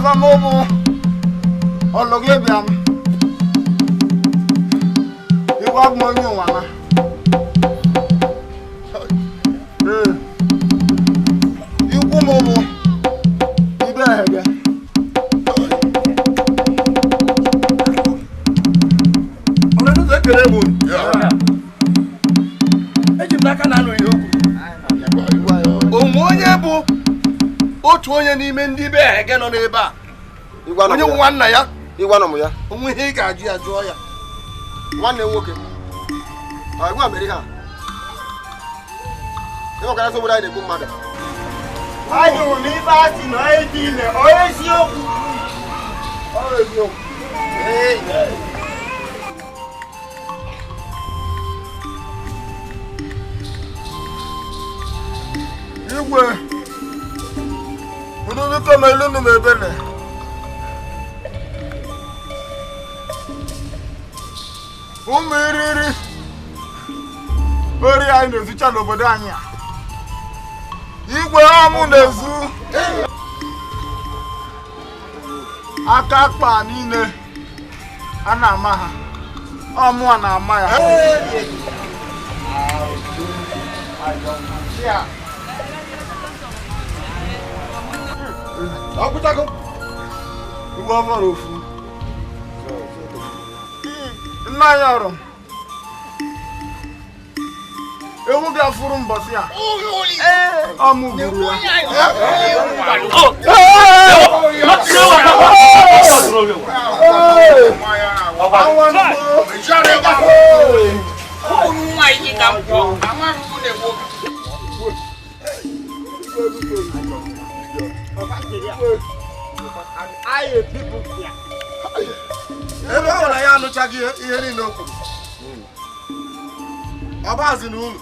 Afamobo. Ologebiam. You have money one. You come over. You better. Omonye bụ otu onye n'ime ndị be ege nọ n'ebe a. Onye nwanna ya, ịgwanụ m ya. Onwe ihe ị ga-ajụ ya jụọ ya. Nwanne nwoke. Gwa mere ha. Ịnwe ka na-eso obodo anyị na-egbu mmadụ. Anyị hụrụ na ibe a sị na onye dị ime, onye eziokwu. Ọ eziokwu. Igwe, unu biko melụnụ m ebele. Ụmụ iriri ori anyị na-ezucha n'obodo anyị a. Igwe ọmụ na-ezu aka akpa niile a na-ama ha. Ọmụ a na-ama ya. Ọkụtago. Igwe ọfọrọ ofu. Nna anyị ọrụ. Ewu ga-afụrụ mbọsị a. Ọmụ gburu ya. Ebe ọ na ya anụchaghị ihe niile o kwuru. Ọ bazi n'ụlọ.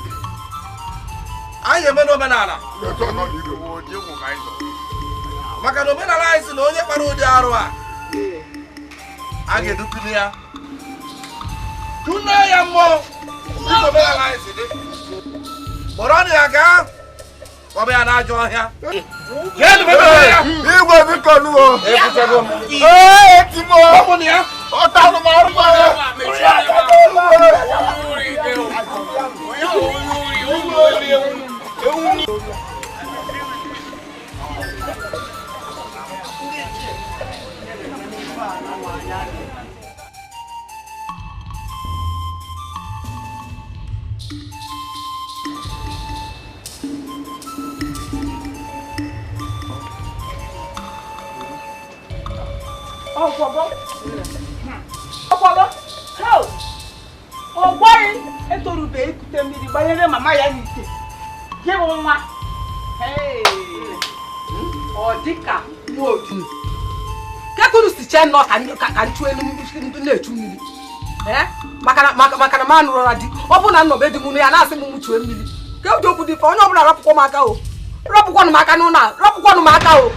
Anyị eme n'omenala. Maka na omenala anyị si na onye kpara ụdị arụ a ga-edupụli ya. Tụnne ya mmụọ. Dịka omenala anyị si dị. Kpọrọ ya gaa. Ọ bụ ya n'ajọ ọhịa. Igwe biko nuo. Timo. Ọ talụ m arụ ya. Ọgbọghị etorube ikute mmiri gbanyere mama ya n'ite. Gị bụ nwa. Ọ dịka n'otu. Kekuru si che nọ ka nchu elu ndị na-echu mmiri. Maka na m anụrụra di. Ọ bụ na nnọbe di m ya na-asị m chuo mmiri. Ka ụdị okwu dị fa onye ọbụla rapụkwa m aka o. Rapụkwanụ m aka n'ụlọ a. Rapụkwanụ m aka o.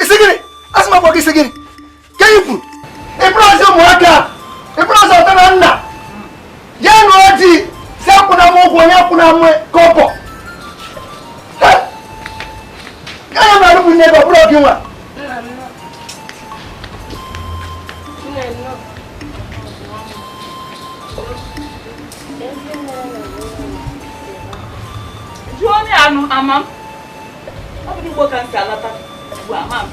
Isi gịnị? Asị m agwa gị isi gịnị? Ka ibu? Ịbụrụzi ụmụaka. Ịbụrụzi ọta na nna. Jee nụọ di. Si akwụna m ụgwọ onye akwụna m kọpọ. Ka ya na-arụbụ nne gị ọ bụrụ gị nwa. Jụọ onye anụ ama m. Ọ bụ Igbo ka m si alata ugbu a ma m.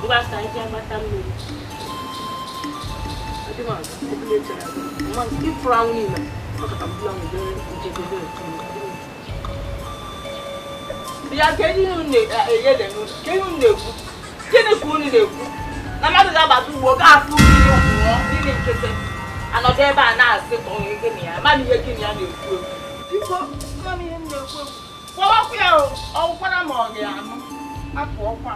Basta aja batam ni. Adi mana? Boleh cakap. Memang if round ni lah. Kau kata bilang dia jadi. ya ke ni nne eyede no ke ni nne ku ke ni ku ni ku na ma ga ba du wo ga fu ni wo ni nkete anode ba na ase ko ye ni ya ma ni ye kini ya na eku biko ma mi ye na eku wo wa ku ya o kwa na mo ge anu apo kwa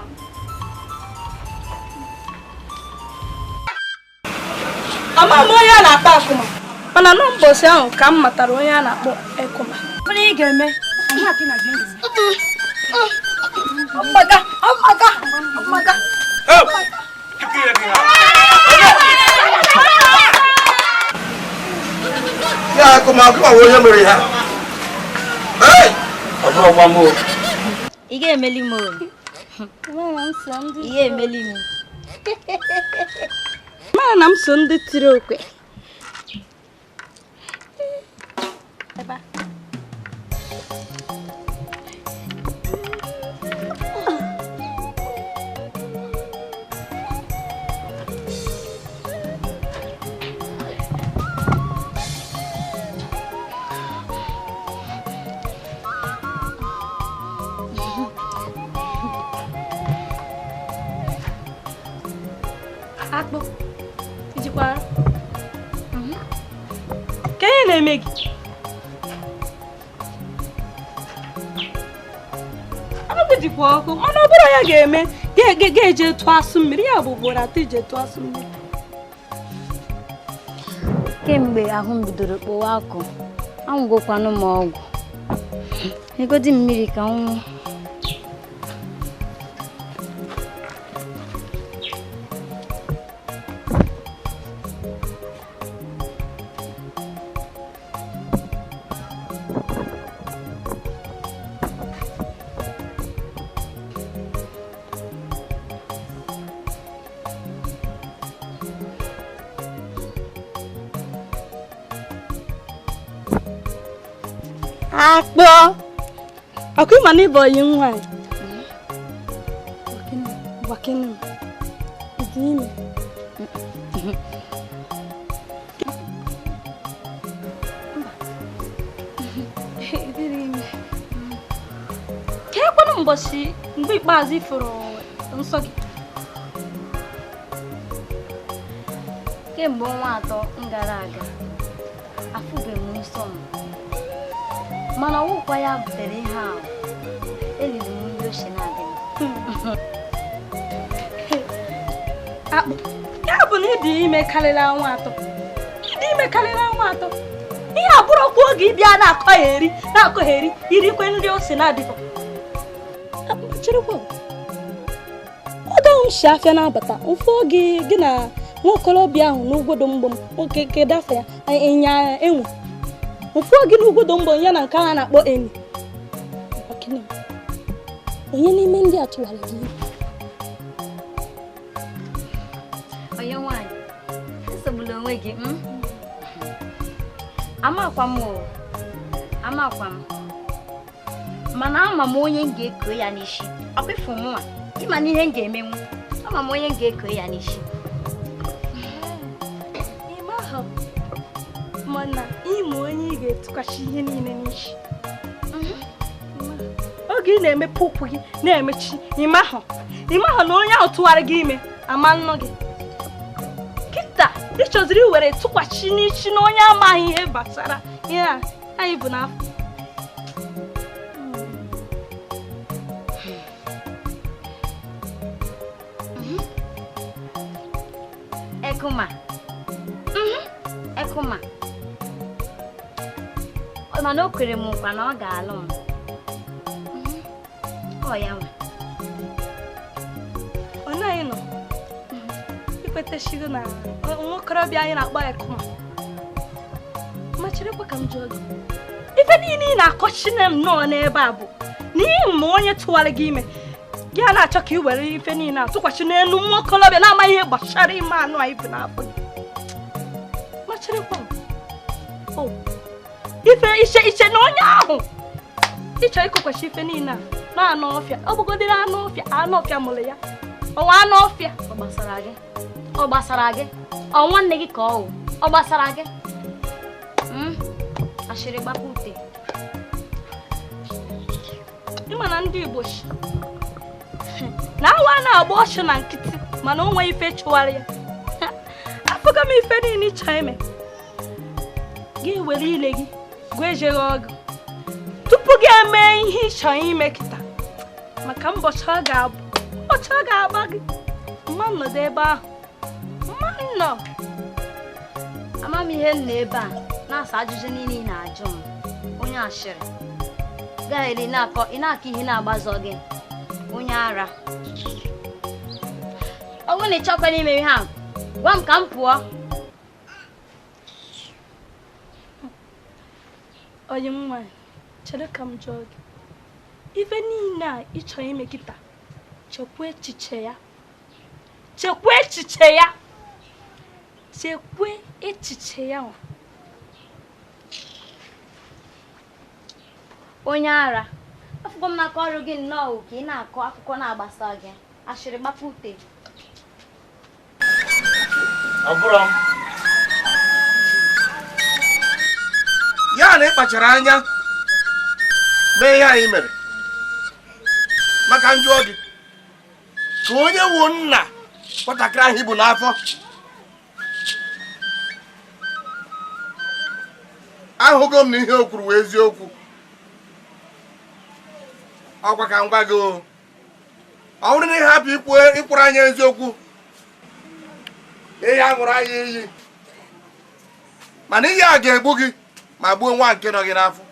ama mo ya na akpa akuma mana no mbosi ahụ ka m matara onye a na-akpọ Ekuma mana ị ga-eme ama ki na jingi amaga ya Ekuma ko wo ye mere ha obo wa mo ị ga-emeli m ị ga-emeli m mana na m so ndị tiri okwe akpọ ijikwa kenye na-eme gị anụ jikwa ọkụ mana ọ bụrụ ya ga-eme ga-eje tụọ asụ mmiri ya bụ ugboro atọ ije tụọ asụ mmiri kemgbe ahụ m bidoro kpọwa akụ anwụgokwanụ m ọgwụ egodi mmiri ka nwụ akpọ akụ ịma na ịbụ onye nwanyị wakene ịdị ime ka ekwenụ mbọchị mgbe ikpeazụ ifuru nsọ gị kemgbe ọnwa atọ gara aga afụbeghị m nsọ m mana ọwụkwa ya butere ihe ahụ eliri m ndị ochie na-adị akpụ ya bụ na ịdị ime karịrị ọnwa atọ ihe abụrụkwa oge ịbịa na-akọgheri irikwe ndị ose na-adịghị chịrịkwa ọdọghị nshi afịa na-abata ofe oge gị na nwaokorobịa ahụ n'ugwodo mgbọ m oke kedafe ya ịnya enwe ofu oge n'ugwodo mgbọ ya na nke a na-akpọ Ini onye n'ime ndị a tụwara gị onye nwanyị esogbula onwe gị amakwa m mana ama m onye m ga-eko ya n'isi ọkwefu m nwa ịma na ihe m ga-emenwu ama m onye m ga-eko ya n'isi mana ịma onye ị ga-etụkachi ihe niile n'isi oge ị na-emepe ụkwụ gị na-emechi ịmahụ na onye ahụ tụgharị gị ime ama nnọ gị kịta ị chọziri iwere tụkwachi n'isi na onye amaghị ihe gbasara ihe a anyị bụ n'afọ Ekuma mana o kwere m nkwa na ọ ga-alụ m ọ ya nwa ọ naghị nọ ikweteshigo na nwokorobịa anyị na-akpọ Ekuma machirikwa ka m jụọ gị ife niile ị na-akọchi m nọọ n'ebe a bụ n'ihi ma onye tụwara gị ime gị a na-achọ ka ị were ife niile a tụkwachi n'elu nwokorobịa na-amaghị ihe gbasara ime anụ anyị bụ n'afọ gị machirikwa ife iche na onye ahụ ịchọ ịkọkwachi ife niile a na anụ ọfịa ọ bụgodiri anụ ọfịa mụrụ ya ọnwa anụ ọfịa ọ gbasara gị ọ nwanne gị ka ọ gbasara gị ashịrị gbapụ ute ịma na ndị Igbo shi na awa na-agba ọchụ na nkịtị mana o nweghị ife chụwara ya afụga m ife niile ịchọ ime gị were ile gị gwa ejeghe ọgụ tupu gị eme ihe ịchọ ime kịta maka ụbọchị ọ ga-agba gị mma nọdụ ebe ahụ mma nọ ama m ihe nọ ebe a na-asa ajụjụ niile ị na-ajụ m onye ashịrị gaghịrị ị na-akọ ihe na-agbazọ gị onye ara ọ bụrụ na ị chọkwa n'ime ihe ahụ gwa m ka m pụọ onye nwa chere ka m jụọ gị ife niile a ị chọrọ ime kịta chekwa echiche ya onye ara afụkwa m n'aka ọrụ gị nnọọ ka ị na-akọ akụkọ na-agbasa gị ashịrị gbapụ ute ya na ịkpachara anya mee ihe anyị mere maka njọ gị ka onye wu nna nwatakịrị ahụ ibu n'afọ ahụgo m na ihe o kwuru wee eziokwu ọkwa ka m gwa gị ọ bụrụ na ị hapụ ịkwụrụ anya eziokwu ihe a ṅụrụ anya iyi mana ihe a ga-egbu gị ma gbuo nwa nke nọ gị n'afọ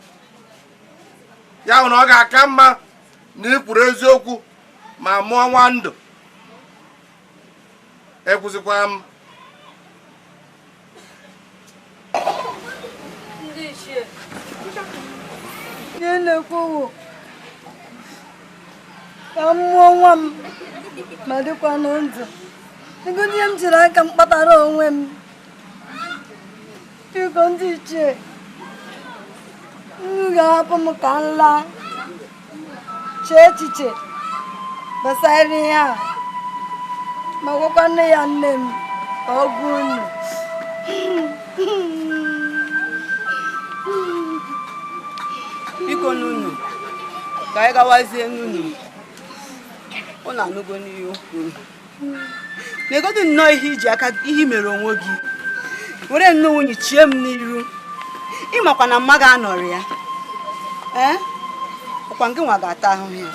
ya hụ na ọ ga-aka mma na ikwuru eziokwu ma mụọ nwa ndụ ekwụzikwa m ndị ichie ihe na-ekwu ka m mụọ nwa m ma dịkwa na ndụ ego ihe m jiri aka m kpatara onwe m biko ndị ichie m ga-ahapụ m ka m laa chee echiche gbasara ihe a ma gwakwa nne ya nne m ka ọ gwa unu biko n'unu ka anyị gawazie n'unu ọ na-anụgo n'ihe o kwuru na-egodu nnọọ ihe iji aka ihe mere onwe gị were nnọọ nwunye chie m n'iru ịmakwa na mma ga-anọrị ya ọkwa gị nwa ga-ata ahụhụ ya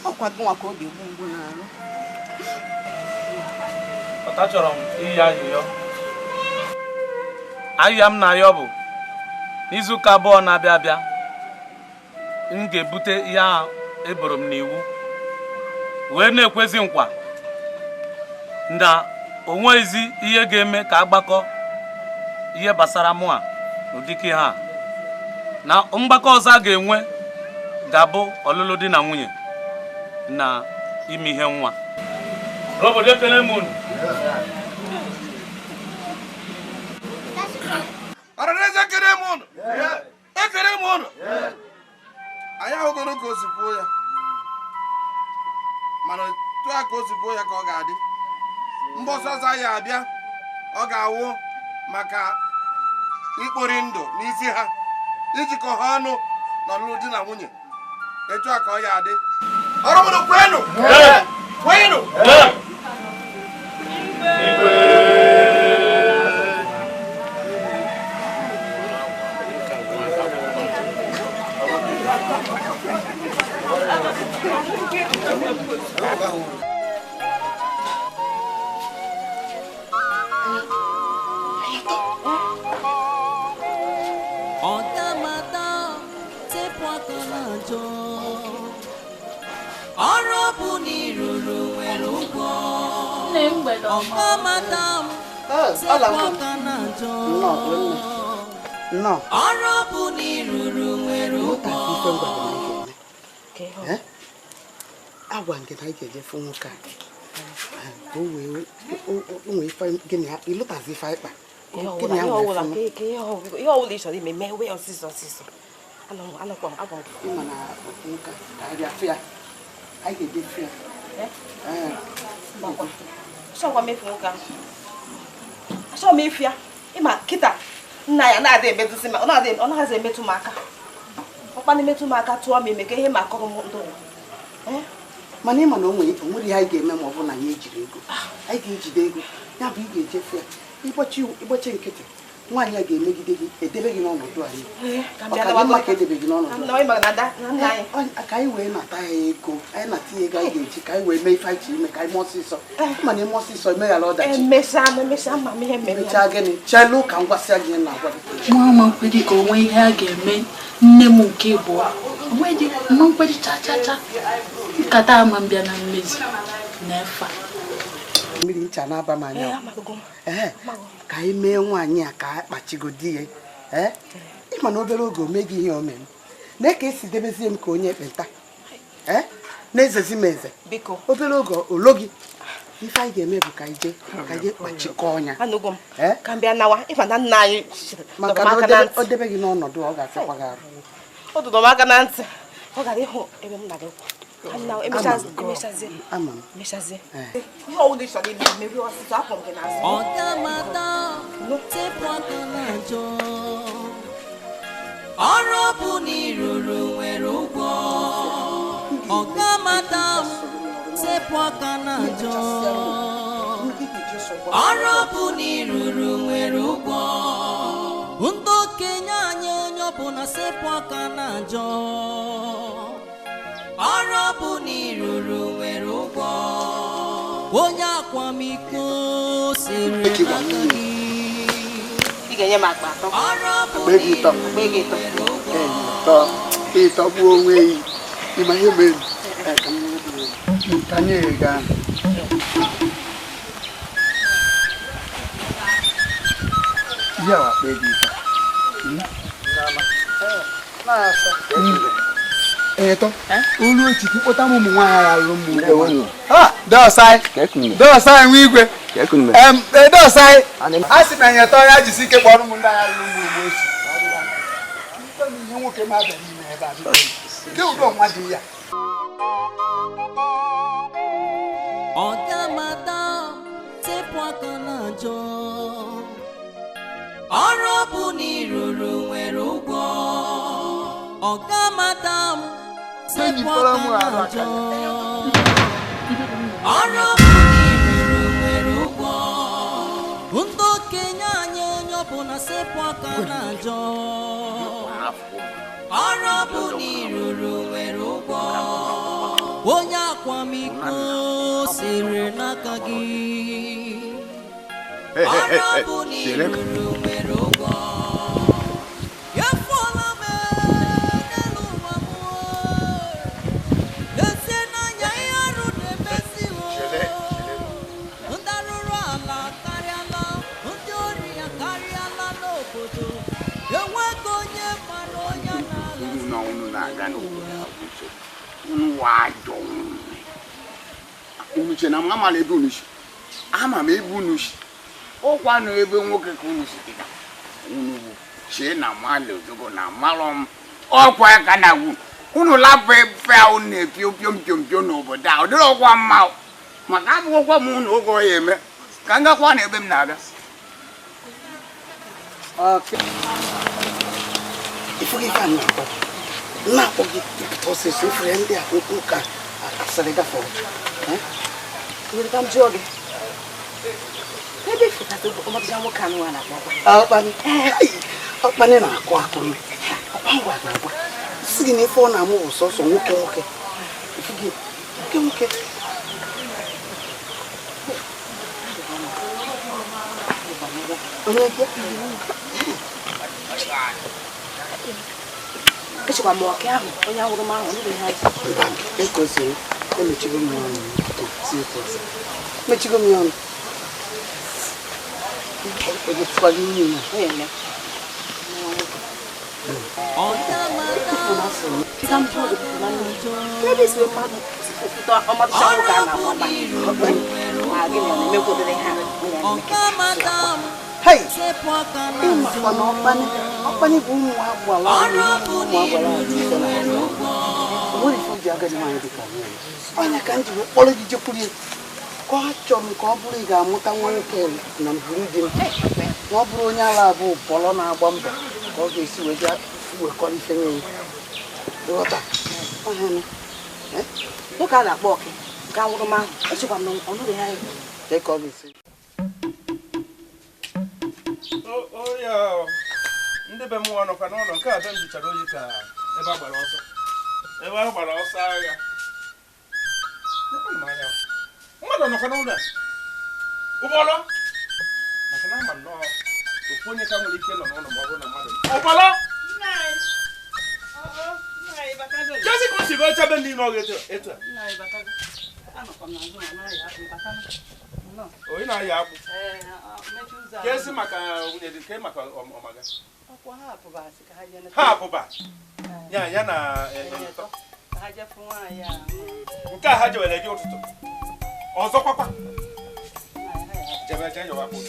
ọkwa gị nwa ka ọ ga-egbu mgbu n'arụ Achọrọ m iyi ahịhịa m na-ayọ bụ n'izuụka abụọ na-abịa abịa m ga-ebute ihe ahụ eboro m n'iwu wee na-ekwezi nkwa na o nweghịzi ihe ga-eme ka agbakọ ihe gbasara mụ a n'ụdịka ha na mgbakọ ọzọ a ga-enwe ga-abụ ọlụlụ di na nwunye na ime ihe nwa obodo ekele m unu ọrịrịza ekele m unu anyị ahụgoro ka o si kwuo ya mana tụọ ka o si kwuo ya ka ọ ga-adị mbọsị ọzọ anyị abịa ọ ga-awụ maka ikpori ndụ n'isi ha ijikọ ha ọnụ n'ọlụlụ di na nwunye etu a ka ọ ya adị ọrụ mụrụ kwenụ kwenụ agwa nke na anyị ga-eje fụ nwoke a ka o wee ife gịnị ya ịlụtazi ife ịkpa ihe ọbụla ị chọrọ ime mee wee ọsịsọ anọkwa m agwa ịma na nwoke ka anyị bịa fụ ya anyị ga-eje fụ ya achọkwa m efu nwoke ahụ achọrọ m efu ya ịma kịta nna ya na-adị emetụsị ma ọ na-adị emetụ m aka ọkpana metụ m aka tụọ m ime ka ihe ma akọrọ m ndụ mana ịma na o nwere ihe anyị ga-eme ma ọ bụ na anyị ejiri ego anyị ga-ejide ego ya bụ ị ga-ejefe ya ịgbochi nkịtị nwaanyị a ga-emegide gị edebe gị n'ọnọdụ anyị ọka ka edebe gị n'ọnọdụ ka anyị wee nata ya ego anyị nata ya ego anyị ga-eji ka anyị wee mee ife anyị ji ime ka anyị mee ọsịsọ mana ime ọsịsọ emeghara ọdachi emechaa gịnị chelu ka m gwasịa gị na agwa gị mama nkwedi ka onwe ihe a ga-eme nne m nke bụ mma nkwedi chachacha nkata ama mbịa na mmezi na-efe mmiri ncha na-aba m anya ka anyị mee nwaanyị a ka a kpachigodi ya ịma na obere oge o meghị ihe o mere na ka esi debezie m ka onye ekpenta na-ezezi m eze obere oge olo gị ife anyị ga-eme bụ ka anyị jee kpachikọ ọnya maka na o debe gị n'ọnọdụ ọ ga-afịakwa gị arụ ọ dụdọ m aka na ntị ọ gara ịhụ ebe m na-aga ọrụ bụ n'iruru nwere ụgwọ ọga madam sepụ aka n'ajọ ọrụ bụ n'iruru nwere ụgwọ ndị okenye anyị onye ọbụla sepụ aka n'ajọ ọrụ bụ n'iruru nwere ụgwọ onye akwamiko siri n'aka gị ị ga-enye m akpa atọ ịtọgbu onwe yi ịma ihe mere ntanye ga ihe a kpebi ịtọ olu echi kpọta m ụmụ nwaanyị alụ ụmụ dọsai nwe igwe dọsai a sị na nyetọ ya jisi ike kpọrọ ụmụ ndị agha alụ ụmụ ugbo echi ihe nwoke m abịa n'ime ebe a nke udo nwa dị ya ọga madam sepụ aka n'ajọ ọrụ bụ n'iruru nwere ụgwọ ọga madam sepụ aka n'ajọ ọrụ bụ n'iruru nwere ụgwọ ndị okenye anyị onye ọbụla sepụ aka n'ajọ ọrụ bụ n'iruru nwere ụgwọ onye akwamiko siri n'aka gị ọrụ bụ n'iruru nwere ụgwọ efuola m n'elu ụwa m lezie n'anya ihe arụ na-emezi ndị arụrụ ala karịala ndị ori ya karịala n'obodo enweghị onye mara onye uche na mama ebe unushi ama m ebe unushi ọkwa na ebe nwoke ka unu sitere unu bụ chie na mmadụ ojogo na malọm ọkwa ka na wu unu lapụ efe ahụ na-epi opiompiompio n'obodo a ọ dịrị ọkwa mma maka abụghịkwa m unu oge ọ ya eme ka m gakwa na ebe m na-aga ifugi ife anyị na-akpọ gị ọsịsọ ifere ndị a ụka asịrị gafọrọ nwere ka m jụọ gị ebe ifụtata ọmadịja nwoke anụ a na-akpọ ọkpani na-akụ akụ ọkpa ngwa na-agwa si gị na ife ọ na-amụ bụ sọsọ nwoke ifugi nwoke onye echekwa m ọka ahụ onye ahụrụ m ahụ ndị ha ekwesịrị emechigo m ọnụ mechigo m ọnụ egotukwa gị ihe na ebe isi mmadụ ọmadịcha nwoke a na-akpọ na-emekwodere ha hey, ịmakwa na ọkpani bụ ụmụ agwara ji agadi nwaanyị dịka ọnya ka m ji kpọrọ gị jekwuru ka ọ chọrọ m ka ọ bụrụ ị ga-amụta nwa nwoke na mburu di m na ọ bụrụ onye ala bụ bọlọ na-agba mbọ ka ọ ga-esi wekọrọ ife nwere Ghọta. Nwoke a na-akpọ ọkị ga nwụrụ m ahụ echekwa m na ọnụrụ ya anyị. Dịka ọ ga-esi. Ndị be m nwa nọkwa n'ụlọ nke a be m jichara oyi ka ebe a gbara ọsọ. Ebe ahụ gbara ọsọ agha. Mmadụ nọkwa n'ụlọ a. Ụgbọlọ. Maka na ama nnọọ ofu onye ka nwere ike nọ n'ụlọ ma ọ bụrụ na mmadụ. Ụgbọlọ. Jesi ka o si gocha be ndị n'oge etu a. Onye na-aya akpụ. Jesi maka nwunye dị nke maka ọmaga. Ha apụba. Ya na nke a ha jewere gị ụtụtụ. Ọzọ kwakwa. Jebe yọwa akpụ.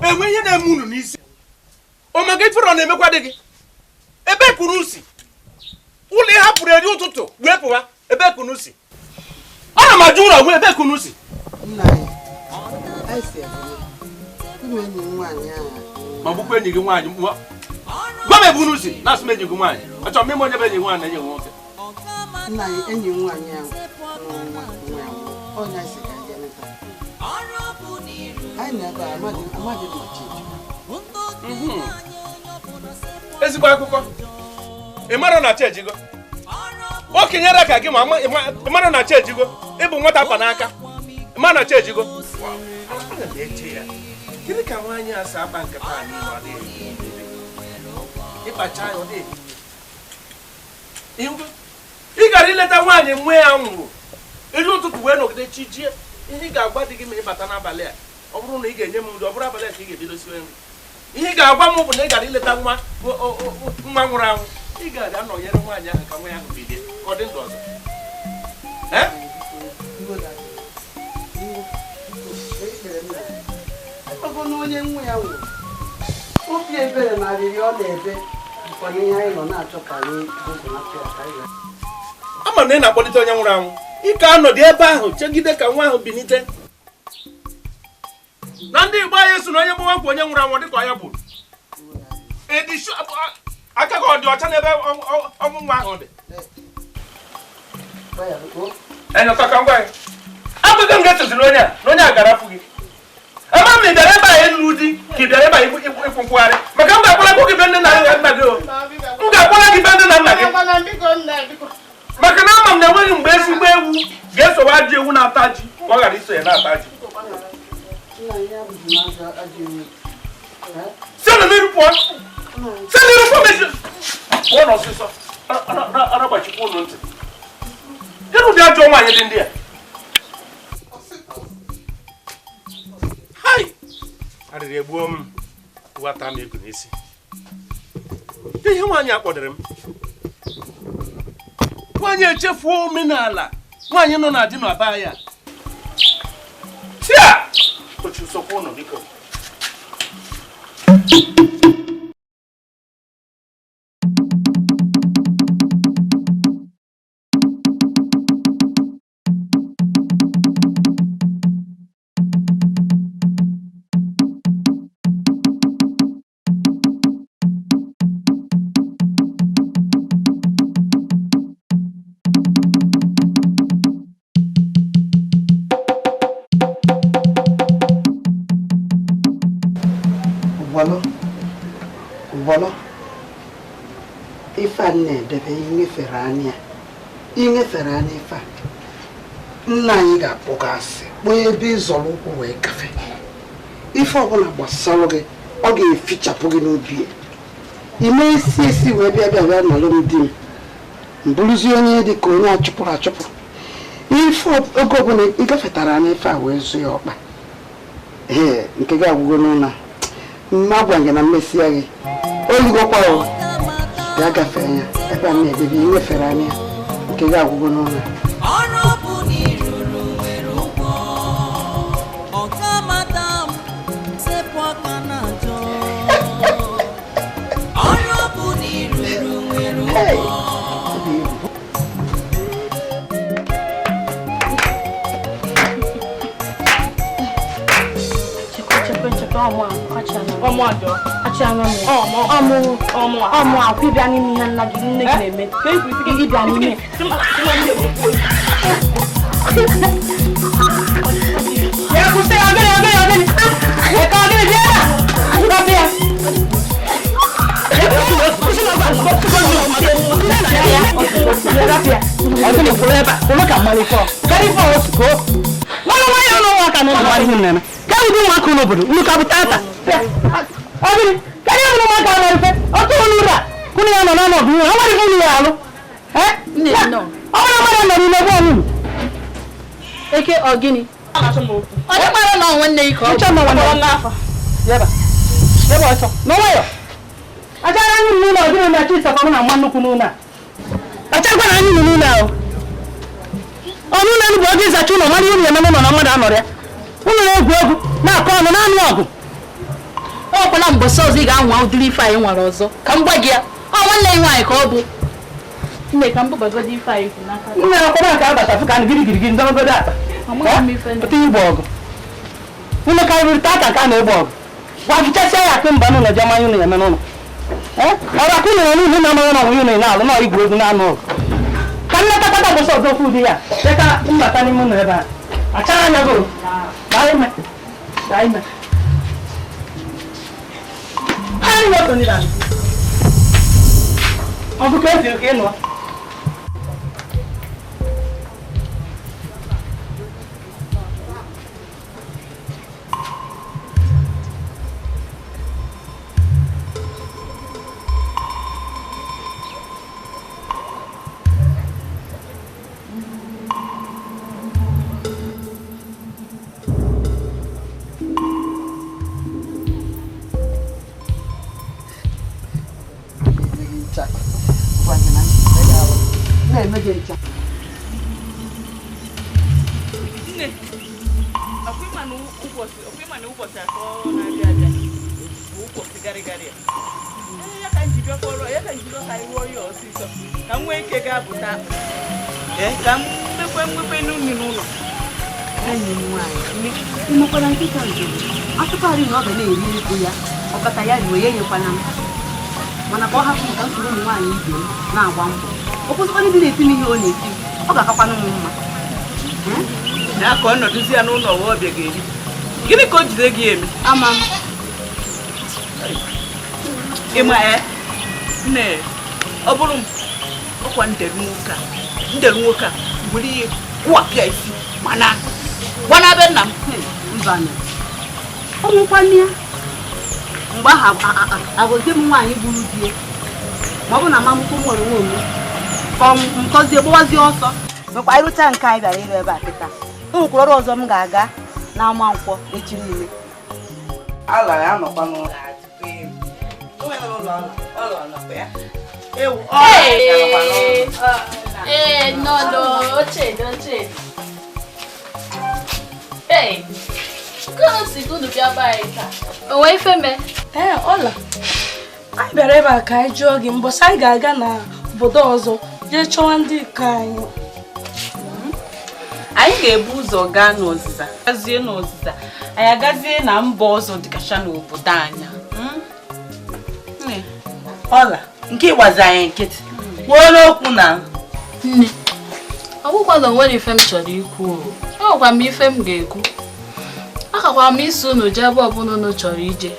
Enwe ihe na-eme unu n'isi. Ọmaga ifere ọ na-emekwa dị gị. Ebe kunu si. Ụlọ ị hapụrụ eri ụtụtụ wee pụwa. Ebe kunu si. Ana m ajụ ụlọ ebe kunu si. Nna anyị. Anyị si ebe. Unu enyi nwaanyị ahụ. Ma bụkwa enyi gị nwaanyị. Gwa m ebe unu si. Na-asụ m enyi gị nwaanyị. Achọrọ m ime onye bụ enyi nwaanyị na enyi nwoke. Nna anyị enyi nwaanyị ahụ. Onye si ka anyị emeta. Anyị na-ebe amaghị mmachi. Ezigbo akụkọ. Ị mara na chejigo. O kenyere ka gị ma ị mara na chejigo. Ị bụ nwata pa n'aka. Ị mara na chejigo. Gịnị ka nwaanyị a sa akpa nkata a niile ọ dị? Ịkpacha ya ọ dị. Ị gara ileta nwaanyị nwe ya nwụrụ. Elu ụtụtụ wee nọgide chijie. Ihe ị ga-agwa dị gị ma ị bata n'abalị a. Ọ bụrụ na ị ga-enye m nri, ọ bụrụ abalị a ka ị ga-ebido siwe nri. Ihe ị ga-agwa m bụ na ị gara ileta nwa nwụrụ anwụ. Ị ga-aga nọnyere nwaanyị ahụ ka nwa ya ahụ bilie ka ọ dị ndụ ọzọ. Ọ bụ onye nwa ya nwụrụ. Obi ebere na arịrị ọ na-ebe bụkwa n'ihe anyị nọ na-achọ ka anyị bụpụnata ya ka anyị. Ama na ị na-akpọlite onye nwụrụ anwụ. Ị ka anọdụ ebe ahụ chegide ka nwa ahụ bilite. Na ndị Igbo anyị so na onye gbawa nkwa onye nwụrụ anwụ dịka ya gburu. Aka ka ọ dị ọcha n'ebe ọnwụ nwa ahụ dị. Enyota ka ngwa ya. Abụghị m ga-etoziri onye a na onye a gara afụ gị. Ama m ị bịara ebe a ịlụ di ka ị bịara ebe a ịkwụ nkwụgharị. Maka m ga-akpọla gị be nne na nna gị. M ga-akpọla gị be nne na nna gị. Maka na ama m na enweghị mgbe ezigbo ewu ga-esowe ajọ ewu na-ata ji ka ọ ghara iso ya na-ata ji. Si na mmiri pụọ. Si n'iru pụọ mezi. Pụọ n'ọsịsọ. Aragbachikwa ụlọ ntị. Kedụ ụdị ajọ nwaanyị dị ndị a? Hai! Arịrị egbuo m. Wata m ego n'isi. Ihe nwaanyị a kpọdere m. Nwaanyị echefuo omenala. Nwaanyị nọ na di na aba ya. Tia! Ochu sokwa ụnọ biko. Volo ife a na-edebe inyefere anya ife a nna anyị ga-akpọgasị kpọọ ebe ịzọrọ ụkwụ wee kafe ife ọbụla gbasara gị ọ ga-efichapụ gị n'obi ime isi wee bịa nọrọ m di m mbụrụzie onye dị ka onye achụpụrụ achụpụ ife oge ọbụla ịgafetara n'ife a wee zụ ya ọkpa ee nke gị agwụgo n'ụlọ mma agwa gị na mmesịa gị oligokwa bịa gafee ya ebe a na-edebe imefere anya nke gị agwụgo n'ụlọ ọmụ akwụ ịbịa n'ime ihe nna gị nne gị na-eme ịbịa n'ime Eke ogini. Onye mara na nwanne iko. Uche ma nwanne n'afa. Yeba. Yeba ọsọ. No wayo. Aja anyị n'ụlọ ogini na chisa kwa na mmanụ kwunu na. Aja gwa anyị n'ụlọ ahụ. Onu na bụ oge zachu no mari unu eme no na mmadụ anọrọ ya. Unu na-egwu egwu na-akọ ọnụ na anụ ọgụ. Ọ kwala mgbọsọ ọzọ ị ga-anwa ụdịrị ife anyị nwere ọzọ. Ka m gwa gị ya. Ọ nwanne nwaanyị ka ọ bụ. Nne ka m bụbagodi ife anyị kwụ n'aka. Nne akwụkwọ ka abata fụ ka anyị gịrịgịrị ndọrọgodo ata. Otu igbo ọgụ. Unu karịrị tata ka a na-egbo ọgụ. Gwafichasịa ya akụ mba n'ụlọ jama anyị ụlọ ya eme n'ụlọ. Ọrụ akụ ụlọ n'ihu na amaghị na onwe ụlọ na-alụ na igwu egwu na-anụ ọgụ. Ka nletakọta gbọsọ ọzọ okwu dị ya dịka mbata n'ime ụlọ ebe a. Achara anya goro. Daa ime. Daa ime. Anyị nwetụ ndị na-alụ. Ọ bụ ka esi oke ịnụọ. ọkata ya riwe ya nyekwana m mana ka ọ hapụ ka nsogbu ụmụ nwaanyị ibe m na-agba mbọ ọ kwụsịkwa ndị na-eti m ihe ọ na-eti ọ ga-akakwana m mma na ka ọ nọdụzi ya n'ụlọ ọwa ọbịa ga-eri gịnị ka o jide gị eme ama m ịma nne ọ bụrụ m ọkwa ndere nwoke a were ihe kwụwapịa isi mana gbana be nna m mba ọ nwụkwanne ya mgbe ahụ agọzie m nwaanyị gburu die ma ọ bụ na mamụkwụ m nwere nwe onwe ka nkọzie gbawazie ọsọ mekwa ịrụcha nke anyị bịara ịrụ ebe a kịta o nwekwara ọrụ ọzọ m ga-aga n'ama nkwọ echi niile ala ya nọkwa n'ụlọ onwe ife me ọla anyị bịara ebe a ka anyị jụọ gị mbọsị anyị ga-aga n'obodo ọzọ jee chọwa ndị iko anyị ga-ebu ụzọ gaa n'ọzịza gazie n'ọzịza anyị agazie na mba ọzọ dịkacha n'obodo anyị ọla nke ịgbazi anyị nkịtị kwuo n'okwu na nne ọ bụkwa na onwere ife m chọrọ ikwu o nwekwa m ife m ga-ekwu akakwara m isi unu jee ebe ọbụla unu chọrọ ije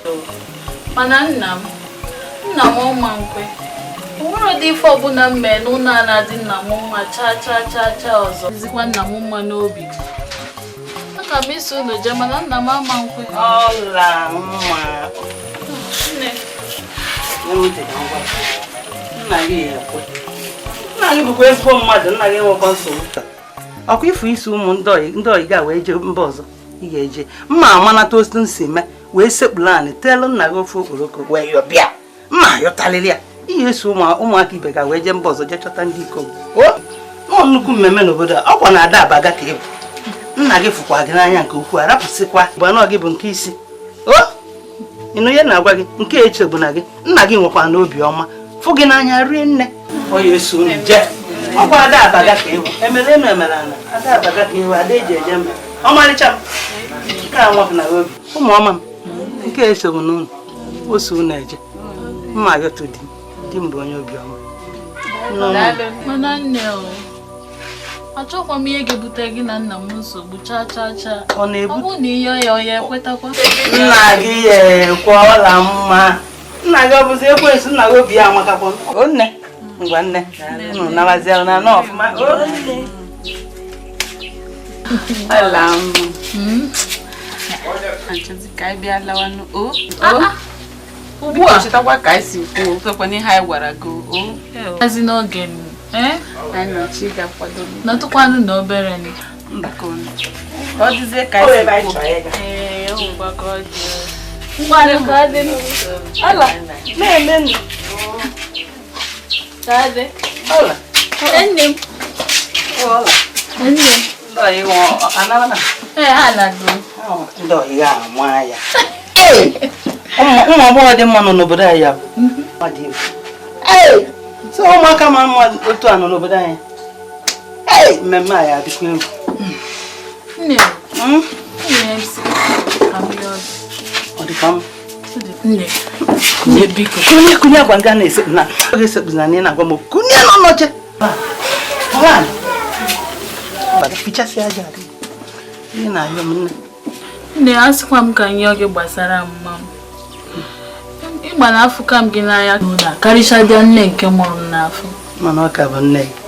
mana nna m ọma nkwe onwere ụdị ife ọbụla m mee n'ụlọ a na-adị nna m mma cha ọzọ dịzikwa nna m mma n'obi aka m isi unu jee mana nna m ama nkwe ọla mma nne nna gị ya ekwe. Nna gị bụkwa ezigbo mmadụ, nna gị enwekwa nsogbu. Ọkwa ifu isi ụmụ ndị oyi ga wee jee mba ọzọ ị ga-eje. Mma amanata otu nsi mee wee sekpuru anị teelu nna gị ofe okporoko wee yọbịa. Mma yọtalịrị ya. Ihe eso ụmụaka ibe ga wee jee mba ọzọ jee chọta ndị ikom. Ọ nnukwu mmemme n'obodo a, ọkwa na ada abaga ka ịbụ. Nna gị fụkwa gị n'anya nke ukwuu, arapụsịkwa mgbe na gị bụ nke isi. Ịnụ ihe na-agwa gị nke echegbu na gị, nna gị nwekwa n'obi ọma fụ gị n'anya rie nne. Onye eso unu jee ọkwa ada abaga ka ịbụ emere enu emere ana ada abaga ka ịbụ ada eji eje mba ọmalịcha m nke a nwapụ na obi ụmụ ọma m nke echegbu n'unu oso unu eje mma yọtụ di m bụ onye obi ọma. Mana nne achọkwa m ihe ga-ebute gị na nna m nsogbu chaa. Ọ bụ na ihe ya ekwetakwa. Nna gị ya ekwe ọla mma. Nna gị ọ bụzi ekwensu nna gị obi ya amakakwa. Nne ngwa nne unu nabaziara na n'ọfụma. Ala m achọzi ka anyị bịa lawanụ ugbu a chetakwa ka anyị si kwuo kwekwana ihe anyị gwara gị azi n'oge anyị nọchi ga-akwado nọtụkwanụ na obere ka ọ dịzie ka anyị si ụmụ agbọghọ dị mma nọ n'obodo anyị ya so ụmụaka ma mma otu a nọ n'obodo anyị mmemme anyị adịkwa egwu kunye agwa nga na-esekpu na oge esekpu na anyị na-agwa m kunye n'ọnọche fichasị aja ihe na-ayọ m nne asịkwa m ka nye oge gbasara mma m ịgba na afọ ka m gị n'anya karịchadịa nne nke mụrụ m n'afọ mana ọ ka bụ nne gị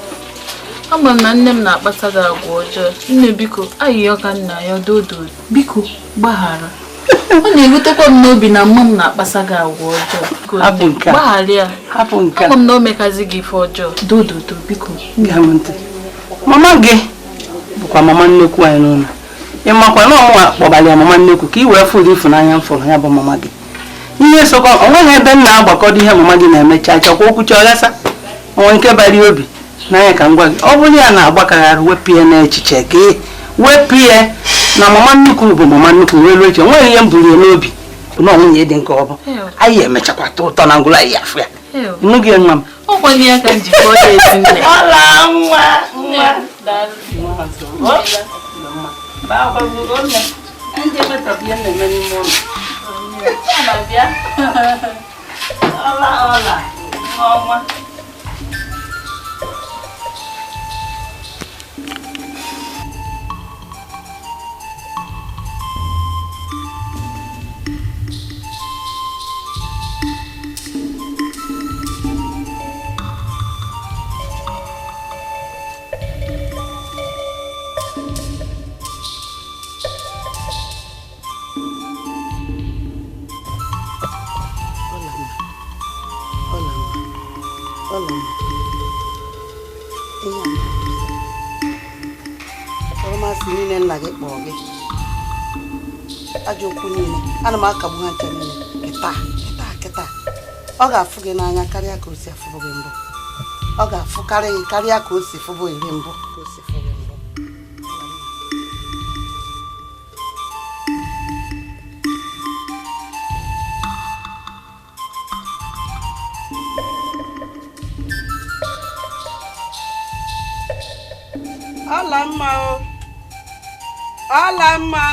ama m na nne m na-akpata gị agwa ọjọọ. Nne biko ayịyọ ka nna ya dodo biko gbaghara. Ọ na-ebutekwa m n'obi na mma m na-akpasa gị agwa ọjọọ. Gbaghara ya. Ama m na o mekazi gị ife ọjọọ. Dododo biko. Mama gị bụkwa mama nnekwu anyị n'ụlọ. Ị makwa na ọnwa kpọbara ya mama nnekwu ka ị wee fụrụ ịfụnanya m fụrụ ya bụ mama gị. Ihe sokwa o nweghị ebe m na-agbakọdo ihe mama gị na-emecha chọkwa okwucha ọghasa onwe nke bara obi n'anya ka m gwa gị ọ bụrụ ya na-agbakagharị wepụ ya n'echiche ka wepụ ya na mama nnukwu bụ mama nnukwu wee ruo eche nweghị ihe m buru ya n'obi bụ na nwunye dị nke ọ bụ anyị emechakwa ụtọ na ngwụla anyị afụ ya nnu gị nwa m ọkwanye ya ka njikọ ya ezi nne ọla nwa ọmasị niile nna gị kpọọ gị ajọ okwu niile ana m akagbu ha nche niile kịta ọ ga-afụ gị n'anya karịa ka o si afụbụ gị mbụ ọ ga-afụkarị gị karịa ka o si fụbụ iri mbụ ọla mma o ọla mma